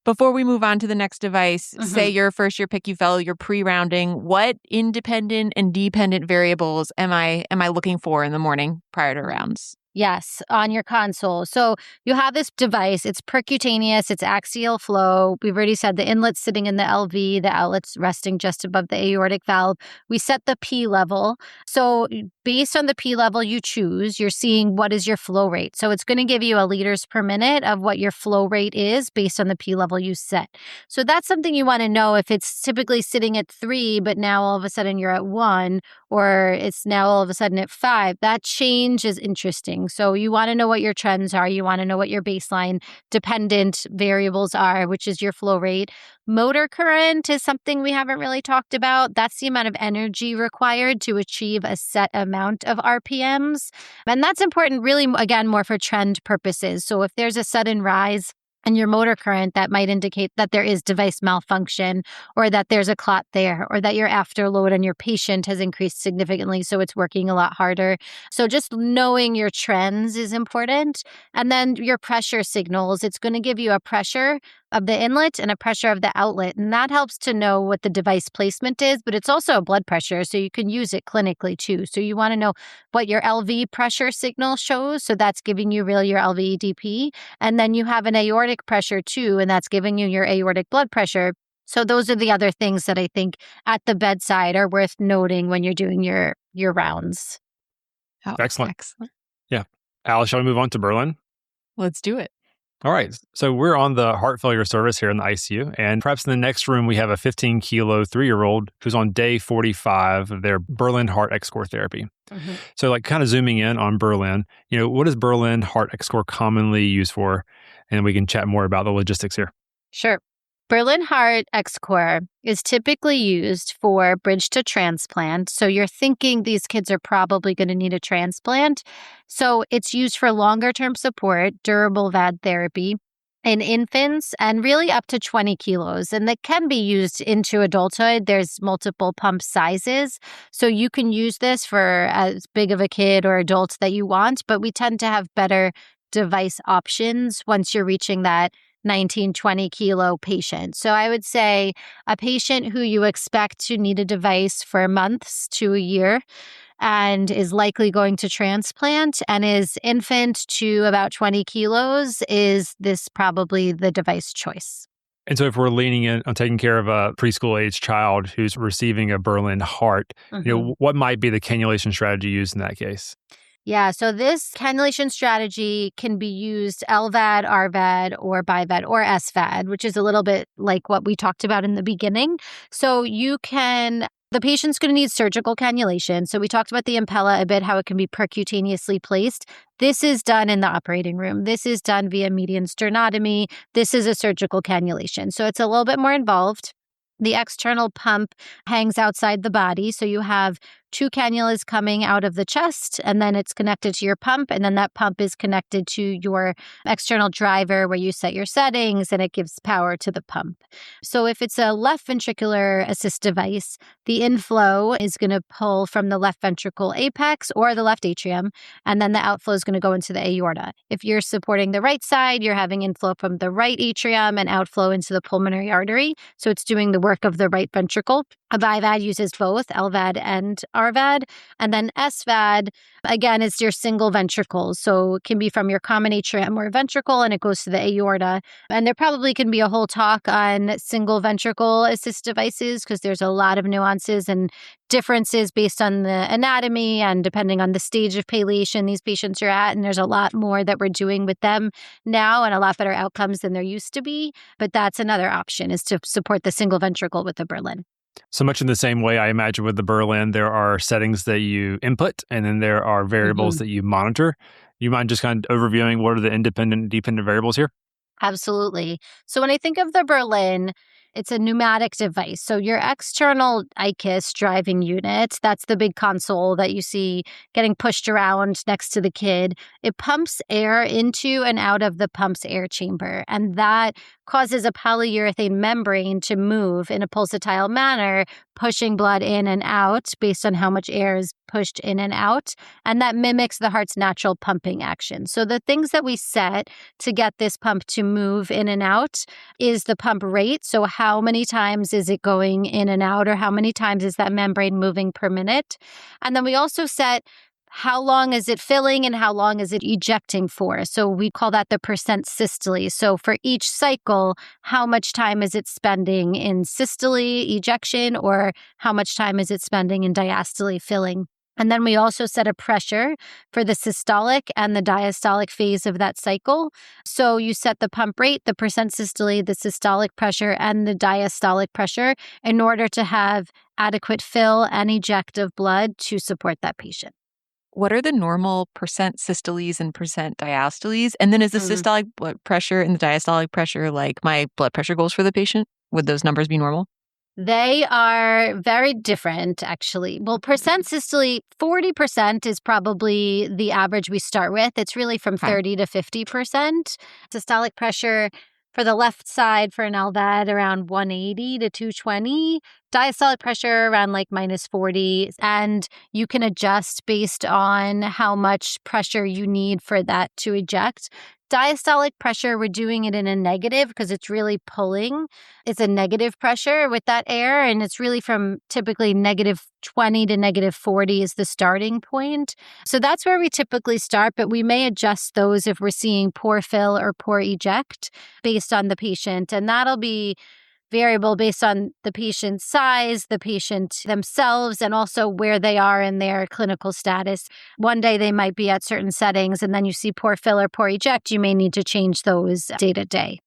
Speaker 2: before we move on to the next device, say you're a first-year PICU fellow, you're pre-rounding. What independent and dependent variables am I looking for in the morning prior to rounds?
Speaker 1: Yes, on your console. So you have this device. It's percutaneous. It's axial flow. We've already said the inlet's sitting in the LV. The outlet's resting just above the aortic valve. We set the P level. So based on the P level you choose, you're seeing what is your flow rate. So it's going to give you a liters per minute of what your flow rate is based on the P level you set. So that's something you want to know if it's typically sitting at 3, but now all of a sudden you're at 1, or it's now all of a sudden at 5. That change is interesting. So you want to know what your trends are. You want to know what your baseline dependent variables are, which is your flow rate. Motor current is something we haven't really talked about. That's the amount of energy required to achieve a set amount of RPMs. And that's important really, again, more for trend purposes. So if there's a sudden rise in your motor current, that might indicate that there is device malfunction, or that there's a clot there, or that your afterload on your patient has increased significantly, so it's working a lot harder. So just knowing your trends is important. And then your pressure signals, it's going to give you a pressure of the inlet and a pressure of the outlet. And that helps to know what the device placement is, but it's also a blood pressure, so you can use it clinically too. So you want to know what your LV pressure signal shows. So that's giving you really your LV-EDP. And then you have an aortic pressure too, and that's giving you your aortic blood pressure. So those are the other things that I think at the bedside are worth noting when you're doing your rounds.
Speaker 2: Oh,
Speaker 3: Excellent.
Speaker 2: Excellent.
Speaker 3: Yeah. Alice, shall we move on to Berlin?
Speaker 2: Let's do it.
Speaker 3: All right. So we're on the heart failure service here in the ICU. And perhaps in the next room, we have a 15-kilo 3-year-old who's on day 45 of their Berlin heart X-core therapy. Mm-hmm. So like kind of zooming in on Berlin, what is Berlin heart X-core commonly used for? And we can chat more about the logistics here.
Speaker 1: Sure. Berlin heart X-core is typically used for bridge to transplant. So you're thinking these kids are probably going to need a transplant. So it's used for longer term support, durable VAD therapy in infants and really up to 20 kilos. And that can be used into adulthood. There's multiple pump sizes. So you can use this for as big of a kid or adult that you want, but we tend to have better device options once you're reaching that 19, 20 kilo patient. So I would say a patient who you expect to need a device for months to a year and is likely going to transplant and is infant to about 20 kilos, is this probably the device choice.
Speaker 3: And so if we're leaning in on taking care of a preschool age child who's receiving a Berlin heart, what might be the cannulation strategy used in that case?
Speaker 1: Yeah, so this cannulation strategy can be used LVAD, RVAD, or BiVAD, or SVAD, which is a little bit like what we talked about in the beginning. So the patient's going to need surgical cannulation. So we talked about the Impella a bit, how it can be percutaneously placed. This is done in the operating room. This is done via median sternotomy. This is a surgical cannulation. So it's a little bit more involved. The external pump hangs outside the body. So you have 2 cannulas coming out of the chest, and then it's connected to your pump. And then that pump is connected to your external driver where you set your settings and it gives power to the pump. So if it's a left ventricular assist device, the inflow is going to pull from the left ventricle apex or the left atrium, and then the outflow is going to go into the aorta. If you're supporting the right side, you're having inflow from the right atrium and outflow into the pulmonary artery. So it's doing the work of the right ventricle. A BiVAD uses both LVAD and RVAD. And then SVAD, again, is your single ventricles. So it can be from your common atrium or ventricle, and it goes to the aorta. And there probably can be a whole talk on single ventricle assist devices because there's a lot of nuances and differences based on the anatomy and depending on the stage of palliation these patients are at. And there's a lot more that we're doing with them now and a lot better outcomes than there used to be. But that's another option, is to support the single ventricle with the Berlin.
Speaker 3: So much in the same way, I imagine with the Berlin, there are settings that you input, and then there are variables that you monitor. You mind just kind of overviewing what are the independent and dependent variables here?
Speaker 1: Absolutely. So when I think of the Berlin, it's a pneumatic device. So your external ICUS driving unit, that's the big console that you see getting pushed around next to the kid. It pumps air into and out of the pump's air chamber. And that causes a polyurethane membrane to move in a pulsatile manner, pushing blood in and out based on how much air is pushed in and out. And that mimics the heart's natural pumping action. So the things that we set to get this pump to move in and out is the pump rate. So how many times is it going in and out, or how many times is that membrane moving per minute? And then we also set how long is it filling and how long is it ejecting for? So we call that the percent systole. So for each cycle, how much time is it spending in systole ejection, or how much time is it spending in diastole filling? And then we also set a pressure for the systolic and the diastolic phase of that cycle. So you set the pump rate, the percent systole, the systolic pressure, and the diastolic pressure in order to have adequate fill and eject of blood to support that patient.
Speaker 2: What are the normal percent systoles and percent diastoles? And then is the systolic blood pressure and the diastolic pressure like my blood pressure goals for the patient? Would those numbers be normal?
Speaker 1: They are very different, actually. Well, percent systole, 40% is probably the average we start with. It's really from 30 to 50%. Systolic pressure for the left side for an LVAD around 180 to 220. Diastolic pressure around like minus 40. And you can adjust based on how much pressure you need for that to eject. Diastolic pressure, we're doing it in a negative because it's really pulling. It's a negative pressure with that air, and it's really from typically -20 to -40 is the starting point. So that's where we typically start, but we may adjust those if we're seeing poor fill or poor eject based on the patient. And that'll be variable based on the patient's size, the patient themselves, and also where they are in their clinical status. One day they might be at certain settings, and then you see poor fill or poor eject, you may need to change those day to day.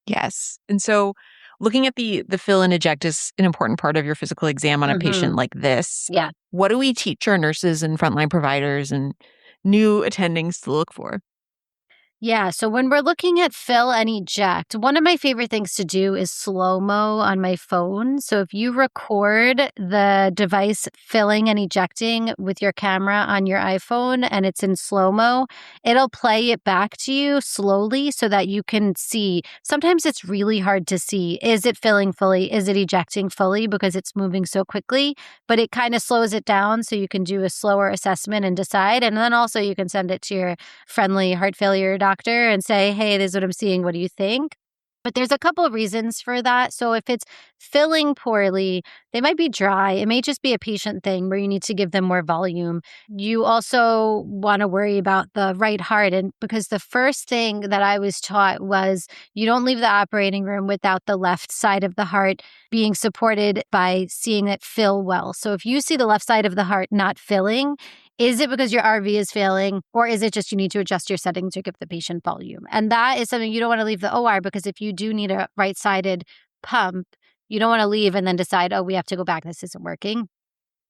Speaker 2: Yes. And so looking at the fill and eject is an important part of your physical exam on a patient like this.
Speaker 1: Yeah.
Speaker 2: What do we teach our nurses and frontline providers and new attendings to look for?
Speaker 1: Yeah, so when we're looking at fill and eject, one of my favorite things to do is slow-mo on my phone. So if you record the device filling and ejecting with your camera on your iPhone and it's in slow-mo, it'll play it back to you slowly so that you can see. Sometimes it's really hard to see. Is it filling fully? Is it ejecting fully? Because it's moving so quickly, but it kind of slows it down so you can do a slower assessment and decide. And then also you can send it to your friendly heart failure doctor and say, hey, this is what I'm seeing. What do you think? But there's a couple of reasons for that. So if it's filling poorly, they might be dry. It may just be a patient thing where you need to give them more volume. You also want to worry about the right heart. And because the first thing that I was taught was you don't leave the operating room without the left side of the heart being supported by seeing it fill well. So if you see the left side of the heart not filling, is it because your RV is failing, or is it just you need to adjust your settings or give the patient volume? And that is something you don't want to leave the OR, because if you do need a right-sided pump, you don't want to leave and then decide, oh, we have to go back. This isn't working.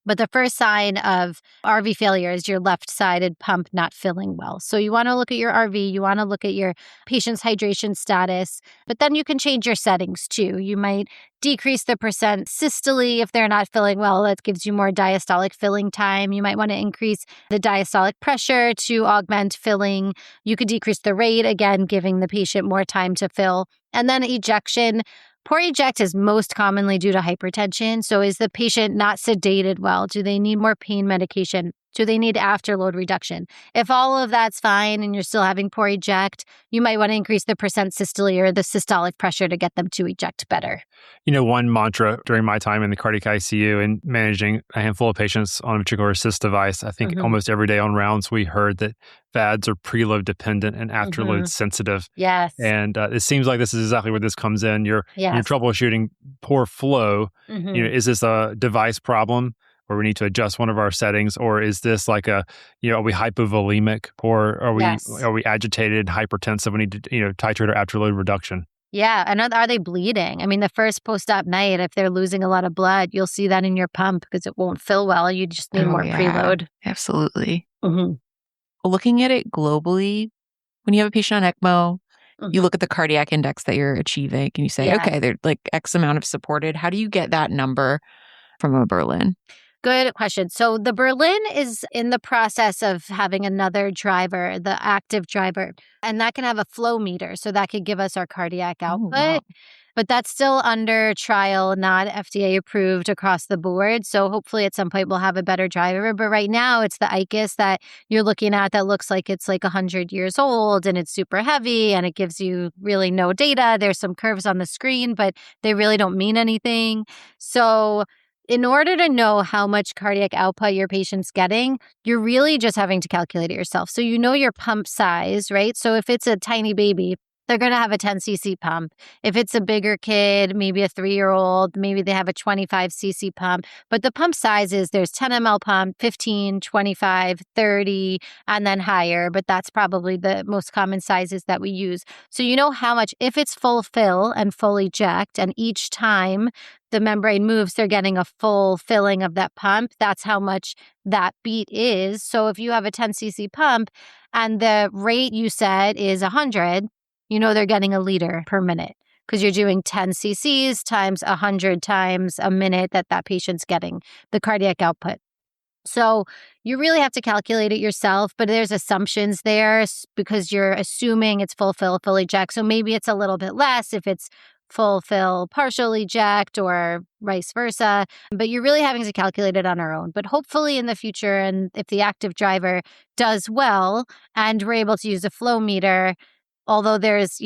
Speaker 1: But the first sign of RV failure is your left-sided pump not filling well. So you want to look at your RV, you want to look at your patient's hydration status, but then you can change your settings too. You might decrease the percent systole if they're not filling well. That gives you more diastolic filling time. You might want to increase the diastolic pressure to augment filling. You could decrease the rate, again, giving the patient more time to fill. And then ejection. Poor eject is most commonly due to hypertension. So is the patient not sedated well? Do they need more pain medication? Do they need afterload reduction? If all of that's fine and you're still having poor eject, you might want to increase the percent systole or the systolic pressure to get them to eject better.
Speaker 3: You know, one mantra during my time in the cardiac ICU and managing a handful of patients on a ventricular assist device, I think almost every day on rounds, we heard that VADs are preload dependent and afterload sensitive.
Speaker 1: Yes.
Speaker 3: And it seems like this is exactly where this comes in. You're troubleshooting poor flow. You know, is this a device problem where we need to adjust one of our settings, or is this like are we hypovolemic, or are we agitated, hypertensive? We need to titrate our afterload reduction.
Speaker 1: Yeah. And are they bleeding? I mean, the first post-op night, if they're losing a lot of blood, you'll see that in your pump because it won't fill well. You just need more preload.
Speaker 2: Absolutely. Looking at it globally, when you have a patient on ECMO, you look at the cardiac index that you're achieving and you say, okay, they're like X amount of supported. How do you get that number from a Berlin?
Speaker 1: Good question. So the Berlin is in the process of having another driver, the active driver, and that can have a flow meter. So that could give us our cardiac output. Wow. But that's still under trial, not FDA approved across the board. So hopefully at some point we'll have a better driver. But right now it's the ICUS that you're looking at that looks like it's like 100 years old and it's super heavy and it gives you really no data. There's some curves on the screen, but they really don't mean anything. So in order to know how much cardiac output your patient's getting, you're really just having to calculate it yourself. So you know your pump size, right? So if it's a tiny baby, they're going to have a 10 cc pump. If it's a bigger kid, maybe a 3-year-old, maybe they have a 25 cc pump. But the pump sizes, there's 10 ml pump, 15, 25, 30, and then higher. But that's probably the most common sizes that we use. So you know how much, if it's full fill and full eject, and each time the membrane moves, they're getting a full filling of that pump. That's how much that beat is. So if you have a 10 cc pump and the rate you said is 100, you know they're getting a liter per minute because you're doing 10 cc's times 100 times a minute that patient's getting the cardiac output. So you really have to calculate it yourself, but there's assumptions there because you're assuming it's full fill, full eject. So maybe it's a little bit less if it's full fill, partial eject, or vice versa. But you're really having to calculate it on our own. But hopefully in the future, and if the active driver does well and we're able to use a flow meter, although there's,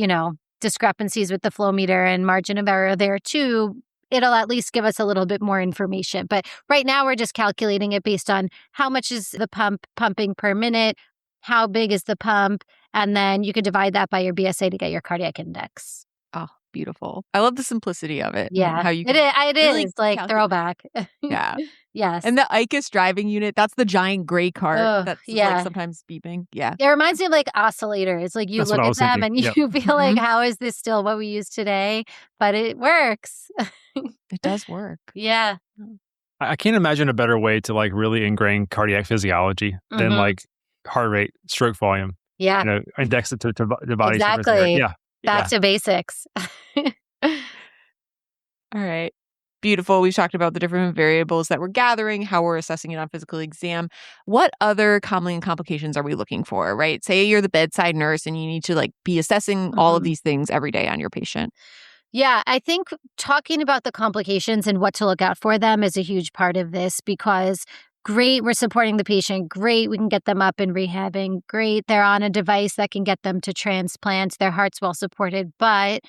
Speaker 1: discrepancies with the flow meter and margin of error there too, it'll at least give us a little bit more information. But right now we're just calculating it based on how much is the pump pumping per minute, how big is the pump, and then you can divide that by your BSA to get your cardiac index.
Speaker 2: Oh, beautiful. I love the simplicity of it.
Speaker 1: Yeah,
Speaker 2: How you
Speaker 1: it
Speaker 2: really
Speaker 1: is like throwback.
Speaker 2: Yeah.
Speaker 1: Yes.
Speaker 2: And the ICUS driving unit, that's the giant gray cart that's
Speaker 1: yeah.
Speaker 2: like sometimes beeping. Yeah.
Speaker 1: It reminds me of like oscillators. Like you
Speaker 3: That's
Speaker 1: look
Speaker 3: what I
Speaker 1: at
Speaker 3: was
Speaker 1: them
Speaker 3: thinking.
Speaker 1: and you feel like, how is this still what we use today? But it works.
Speaker 2: It does work.
Speaker 1: Yeah.
Speaker 3: I can't imagine a better way to like really ingrain cardiac physiology than like heart rate, stroke volume.
Speaker 1: Yeah.
Speaker 3: Index it to the body.
Speaker 1: Exactly.
Speaker 3: Yeah.
Speaker 1: Back to basics.
Speaker 2: All right. Beautiful. We've talked about the different variables that we're gathering, how we're assessing it on physical exam. What other common complications are we looking for, right? Say you're the bedside nurse and you need to like be assessing all of these things every day on your patient.
Speaker 1: Yeah, I think talking about the complications and what to look out for them is a huge part of this because great, we're supporting the patient. Great, we can get them up and rehabbing. Great, they're on a device that can get them to transplant. Their heart's well supported, but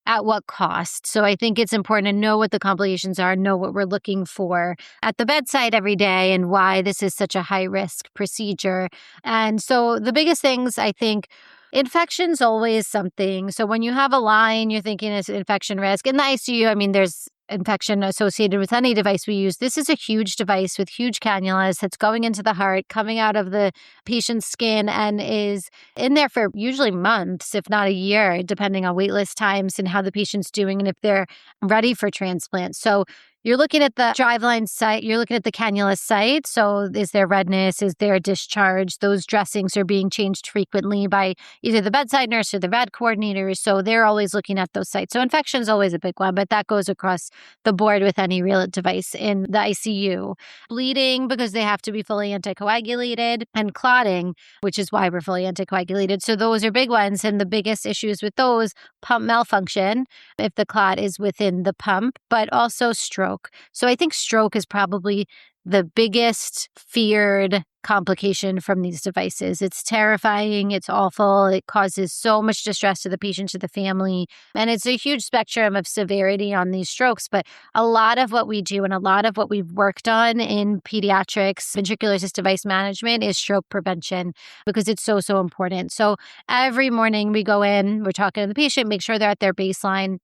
Speaker 1: at what cost? So I think it's important to know what the complications are, know what we're looking for at the bedside every day and why this is such a high risk procedure. And so the biggest things, I think, infection's always something. So when you have a line, you're thinking it's infection risk. In the ICU, I mean, there's infection associated with any device we use. This is a huge device with huge cannulas that's going into the heart, coming out of the patient's skin, and is in there for usually months, if not a year, depending on waitlist times and how the patient's doing and if they're ready for transplant. So you're looking at the driveline site, you're looking at the cannula site. So is there redness? Is there discharge? Those dressings are being changed frequently by either the bedside nurse or the VAD coordinators. So they're always looking at those sites. So infection is always a big one, but that goes across the board with any real device in the ICU. Bleeding, because they have to be fully anticoagulated, and clotting, which is why we're fully anticoagulated. So those are big ones. And the biggest issues with those, pump malfunction, if the clot is within the pump, but also stroke. So I think stroke is probably the biggest feared complication from these devices. It's terrifying. It's awful. It causes so much distress to the patient, to the family. And it's a huge spectrum of severity on these strokes. But a lot of what we do and a lot of what we've worked on in pediatrics, ventricular assist device management is stroke prevention because it's so, so important. So every morning we go in, we're talking to the patient, make sure they're at their baseline.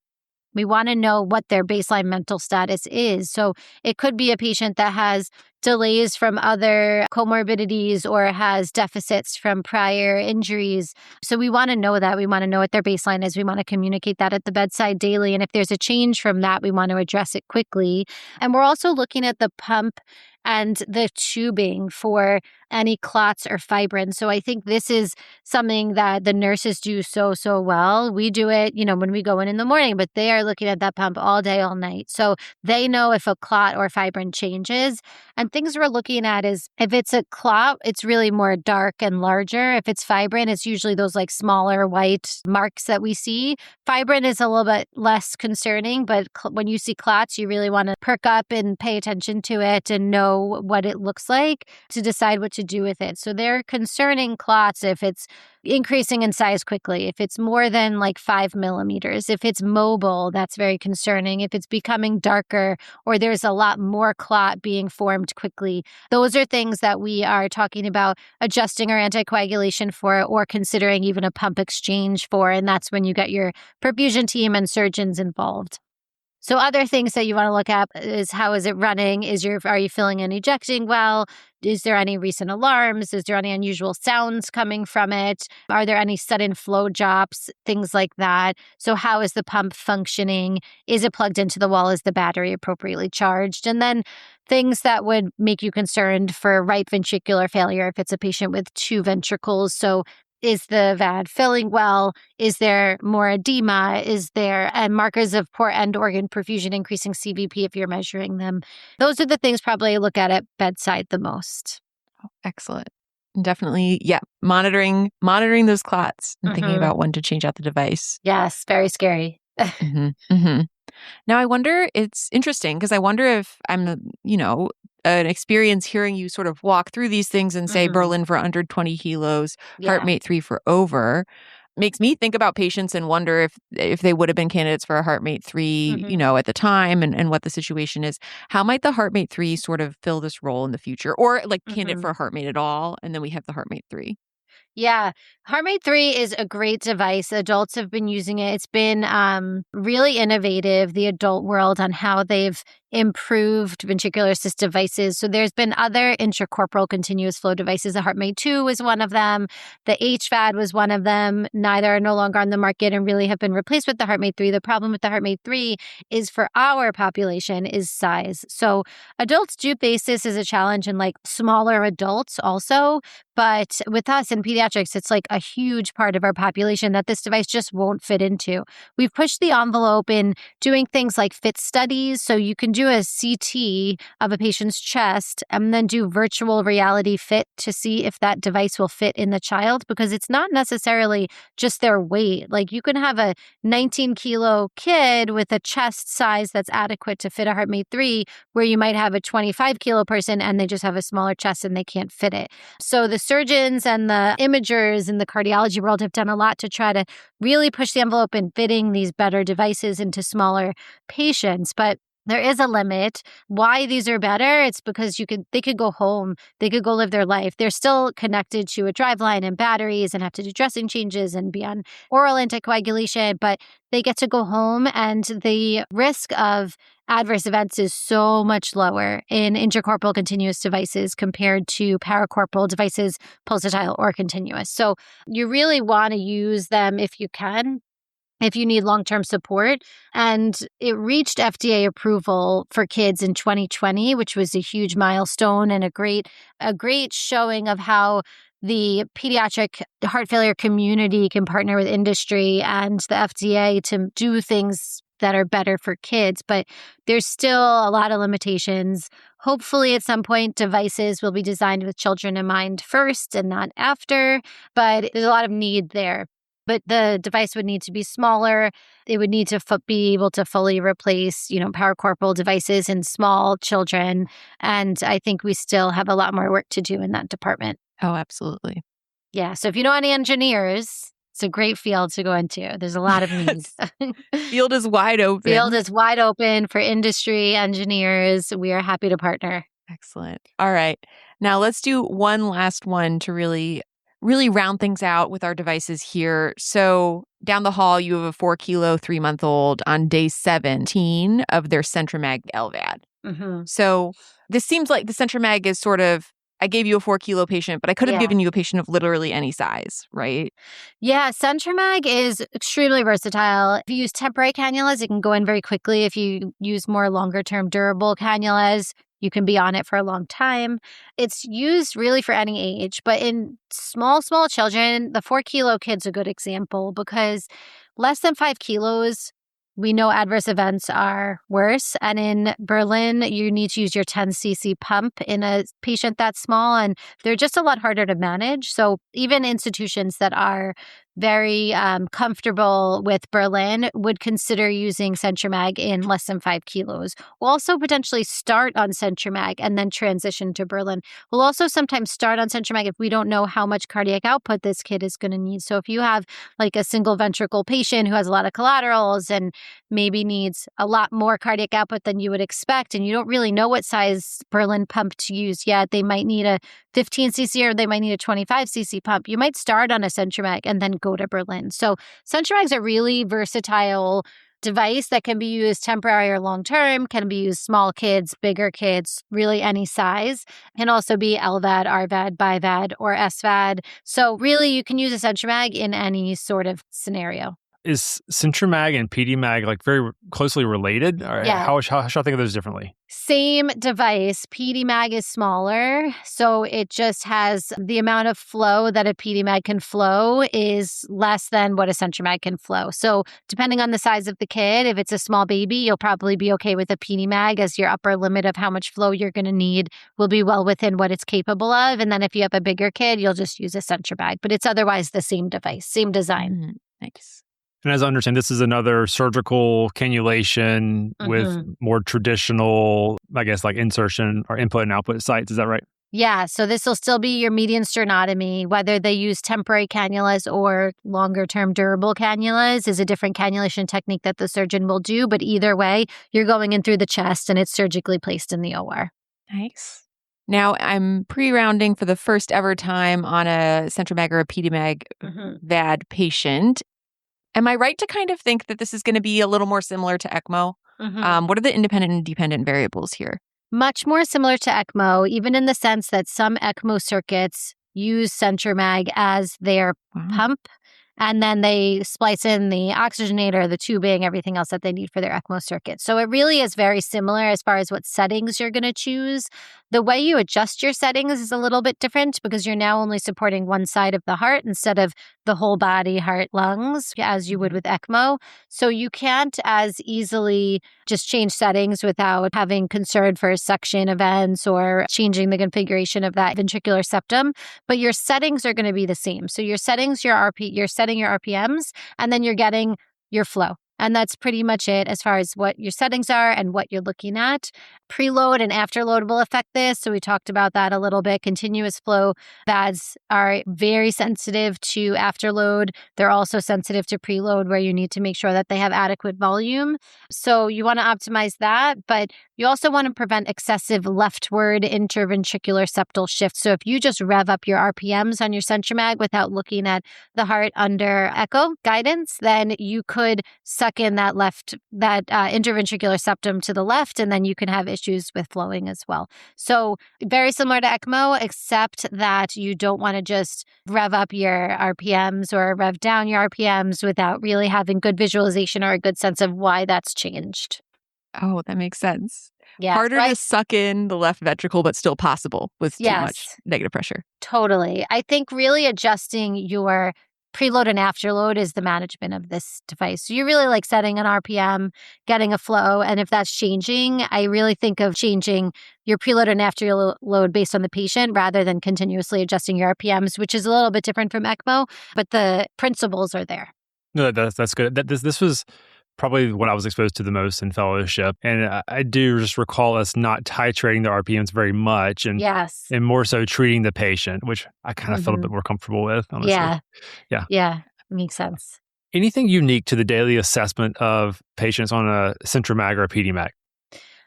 Speaker 1: We want to know what their baseline mental status is. So it could be a patient that has delays from other comorbidities or has deficits from prior injuries. So we want to know that. We want to know what their baseline is. We want to communicate that at the bedside daily. And if there's a change from that, we want to address it quickly. And we're also looking at the pump and the tubing for any clots or fibrin. So I think this is something that the nurses do so, so well. We do it, when we go in the morning, but they are looking at that pump all day, all night. So they know if a clot or fibrin changes. And things we're looking at is if it's a clot, it's really more dark and larger. If it's fibrin, it's usually those like smaller white marks that we see. Fibrin is a little bit less concerning, but when you see clots, you really want to perk up and pay attention to it and know what it looks like to decide what to do with it. So they're concerning clots if it's increasing in size quickly, if it's more than like 5 millimeters, if it's mobile, that's very concerning. If it's becoming darker or there's a lot more clot being formed quickly, those are things that we are talking about adjusting our anticoagulation for or considering even a pump exchange for. And that's when you get your perfusion team and surgeons involved. So other things that you want to look at is how is it running? Are you filling and ejecting well? Is there any recent alarms? Is there any unusual sounds coming from it? Are there any sudden flow drops? Things like that. So how is the pump functioning? Is it plugged into the wall? Is the battery appropriately charged? And then things that would make you concerned for right ventricular failure if it's a patient with 2 ventricles. So is the VAD filling well? Is there more edema? Is there markers of poor end organ perfusion, increasing CVP if you're measuring them? Those are the things probably I look at bedside the most.
Speaker 2: Oh, excellent. Definitely, yeah. Monitoring those clots and thinking about when to change out the device.
Speaker 1: Yes, very scary.
Speaker 2: Now, I wonder, it's interesting because I wonder if I'm, an experience hearing you sort of walk through these things and say Berlin for under 20 kilos, heart rate 3 for over. makes me think about patients and wonder if they would have been candidates for a HeartMate 3, at the time and what the situation is. How might the HeartMate 3 sort of fill this role in the future, or like candidate for a HeartMate at all? And then we have the HeartMate 3.
Speaker 1: Yeah. HeartMate 3 is a great device. Adults have been using it. It's been really innovative, the adult world, on how they've improved ventricular assist devices. So there's been other intracorporal continuous flow devices. The HeartMate 2 was one of them. The HVAD was one of them. Neither are no longer on the market and really have been replaced with the HeartMate 3. The problem with the HeartMate 3 is for our population is size. So adults do face this as a challenge in like smaller adults also. But with us in pediatrics, it's like a huge part of our population that this device just won't fit into. We've pushed the envelope in doing things like fit studies. So you can do a CT of a patient's chest and then do virtual reality fit to see if that device will fit in the child, because it's not necessarily just their weight. Like you can have a 19-kilo kid with a chest size that's adequate to fit a HeartMate 3, where you might have a 25-kilo person and they just have a smaller chest and they can't fit it. So the surgeons and the imagers in the cardiology world have done a lot to try to really push the envelope in fitting these better devices into smaller patients. But there is a limit. Why these are better? It's because they could go home. They could go live their life. They're still connected to a driveline and batteries and have to do dressing changes and be on oral anticoagulation, but they get to go home, and the risk of adverse events is so much lower in intracorporal continuous devices compared to paracorporal devices, pulsatile or continuous. So you really want to use them if you can, if you need long-term support. And it reached FDA approval for kids in 2020, which was a huge milestone and a great showing of how the pediatric heart failure community can partner with industry and the FDA to do things that are better for kids. But there's still a lot of limitations. Hopefully at some point devices will be designed with children in mind first and not after, but there's a lot of need there. But the device would need to be smaller. It would need to be able to fully replace, paracorporal devices in small children. And I think we still have a lot more work to do in that department.
Speaker 2: Oh, absolutely.
Speaker 1: Yeah. So if you know any engineers, it's a great field to go into. There's a lot of needs.
Speaker 2: Field is wide open.
Speaker 1: Field is wide open for industry engineers. We are happy to partner.
Speaker 2: Excellent. All right. Now let's do one last one to really round things out with our devices here. So down the hall, you have a 4-kilo, 3-month-old on day 17 of their Centromag LVAD. So this seems like the Centromag is sort of, I gave you a 4-kilo patient, but I could have given you a patient of literally any size, right?
Speaker 1: Yeah, Centromag is extremely versatile. If you use temporary cannulas, it can go in very quickly. If you use more longer-term durable cannulas, you can be on it for a long time. It's used really for any age, but in small children, the 4-kilo kid's a good example, because less than 5 kilos, we know adverse events are worse. And in Berlin, you need to use your 10 cc pump in a patient that small, and they're just a lot harder to manage. So even institutions that are very comfortable with Berlin would consider using Centromag in less than 5 kilos. We'll also potentially start on Centromag and then transition to Berlin. We'll also sometimes start on Centromag if we don't know how much cardiac output this kid is going to need. So if you have like a single ventricle patient who has a lot of collaterals and maybe needs a lot more cardiac output than you would expect, and you don't really know what size Berlin pump to use yet, they might need a 15 cc or they might need a 25 cc pump. You might start on a Centromag and then go to Berlin. So Centromag's a really versatile device that can be used temporary or long-term, can be used small kids, bigger kids, really any size. Can also be LVAD, RVAD, BiVAD, or SVAD. So really you can use a Centromag in any sort of scenario.
Speaker 3: Is Centromag and PDMag like very closely related? Or
Speaker 1: Yeah.
Speaker 3: How should I think of those differently?
Speaker 1: Same device. PDMag is smaller, so it just has the amount of flow that a PDMag can flow is less than what a Centromag can flow. So depending on the size of the kid, if it's a small baby, you'll probably be okay with a PDMag, as your upper limit of how much flow you're going to need will be well within what it's capable of. And then if you have a bigger kid, you'll just use a Centromag. But it's otherwise the same device, same design.
Speaker 2: Nice.
Speaker 3: And as I understand, this is another surgical cannulation with more traditional, I guess, like insertion or input and output sites. Is that right?
Speaker 1: Yeah, so this will still be your median sternotomy. Whether they use temporary cannulas or longer-term durable cannulas is a different cannulation technique that the surgeon will do. But either way, you're going in through the chest and it's surgically placed in the OR.
Speaker 2: Nice. Now, I'm pre-rounding for the first ever time on a CentroMag or a PediMag VAD patient. Am I right to kind of think that this is going to be a little more similar to ECMO? What are the independent and dependent variables here?
Speaker 1: Much more similar to ECMO, even in the sense that some ECMO circuits use CentroMag as their pump, and then they splice in the oxygenator, the tubing, everything else that they need for their ECMO circuit. So it really is very similar as far as what settings you're going to choose. The way you adjust your settings is a little bit different because you're now only supporting one side of the heart instead of the whole body, heart, lungs, as you would with ECMO. So you can't as easily just change settings without having concern for suction events or changing the configuration of that ventricular septum. But your settings are going to be the same. So you're setting your RPMs, and then you're getting your flow. And that's pretty much it as far as what your settings are and what you're looking at. Preload and afterload will affect this. So we talked about that a little bit. Continuous flow VADs are very sensitive to afterload. They're also sensitive to preload, where you need to make sure that they have adequate volume. So you want to optimize that, but you also want to prevent excessive leftward interventricular septal shift. So if you just rev up your RPMs on your CentroMag without looking at the heart under echo guidance, then you could suck in that interventricular septum to the left, and then you can have issues with flowing as well. So very similar to ECMO, except that you don't want to just rev up your RPMs or rev down your RPMs without really having good visualization or a good sense of why that's changed.
Speaker 2: Oh, that makes sense.
Speaker 1: Yeah,
Speaker 2: Harder to suck in the left ventricle, but still possible with too much negative pressure.
Speaker 1: Totally. I think really adjusting your preload and afterload is the management of this device. So you really like setting an RPM, getting a flow, and if that's changing, I really think of changing your preload and afterload based on the patient rather than continuously adjusting your RPMs, which is a little bit different from ECMO, but the principles are there.
Speaker 3: No, that's good. This was probably what I was exposed to the most in fellowship. And I do just recall us not titrating the RPMs very much and more so treating the patient, which I kind of felt a bit more comfortable with, honestly.
Speaker 1: Yeah. Makes sense.
Speaker 3: Anything unique to the daily assessment of patients on a CentroMag or a PediMag?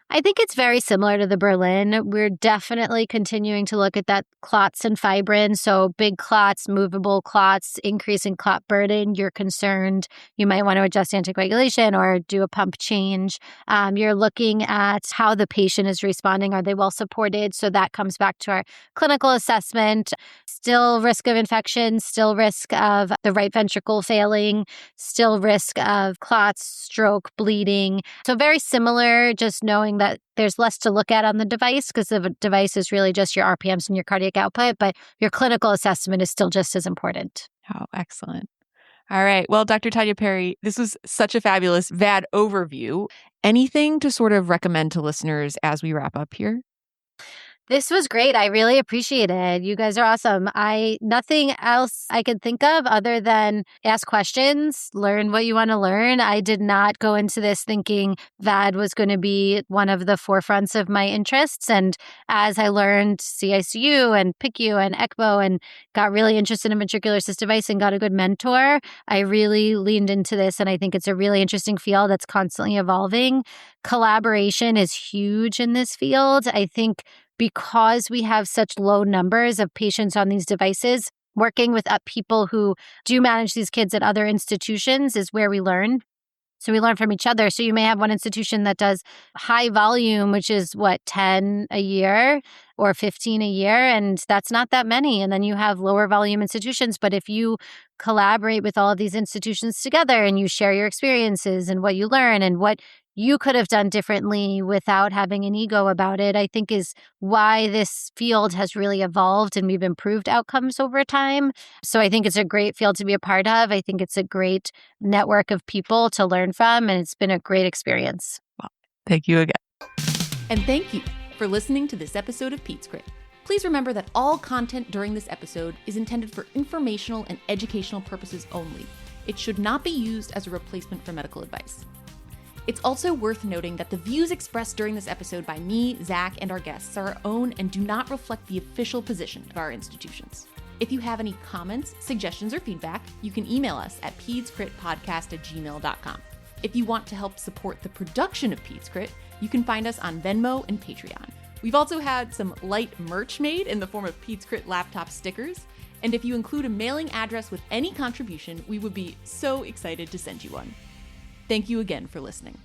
Speaker 1: I think it's very similar to the Berlin. We're definitely continuing to look at that clots and fibrin. So big clots, movable clots, increasing clot burden. You're concerned. You might want to adjust anticoagulation or do a pump change. You're looking at how the patient is responding. Are they well supported? So that comes back to our clinical assessment. Still risk of infection, still risk of the right ventricle failing, still risk of clots, stroke, bleeding. So very similar, just knowing that there's less to look at on the device because the device is really just your RPMs and your cardiac output, but your clinical assessment is still just as important.
Speaker 2: Oh, excellent. All right. Well, Dr. Tanya Perry, this was such a fabulous VAD overview. Anything to sort of recommend to listeners as we wrap up here?
Speaker 1: This was great. I really appreciate it. You guys are awesome. Nothing else I could think of other than ask questions, learn what you want to learn. I did not go into this thinking VAD was going to be one of the forefronts of my interests. And as I learned CICU and PICU and ECMO and got really interested in ventricular assist device and got a good mentor, I really leaned into this. And I think it's a really interesting field that's constantly evolving. Collaboration is huge in this field. I think because we have such low numbers of patients on these devices, working with people who do manage these kids at other institutions is where we learn. So we learn from each other. So you may have one institution that does high volume, which is 10 a year or 15 a year, and that's not that many. And then you have lower volume institutions. But if you collaborate with all of these institutions together and you share your experiences and what you learn and what you could have done differently without having an ego about it, I think is why this field has really evolved and we've improved outcomes over time. So I think it's a great field to be a part of. I think it's a great network of people to learn from, and it's been a great experience.
Speaker 2: Well, thank you again. And thank you for listening to this episode of Pete's Grit. Please remember that all content during this episode is intended for informational and educational purposes only. It should not be used as a replacement for medical advice. It's also worth noting that the views expressed during this episode by me, Zach, and our guests are our own and do not reflect the official position of our institutions. If you have any comments, suggestions, or feedback, you can email us at pedscritpodcast@gmail.com. If you want to help support the production of PedsCrit, you can find us on Venmo and Patreon. We've also had some light merch made in the form of PedsCrit laptop stickers, and if you include a mailing address with any contribution, we would be so excited to send you one. Thank you again for listening.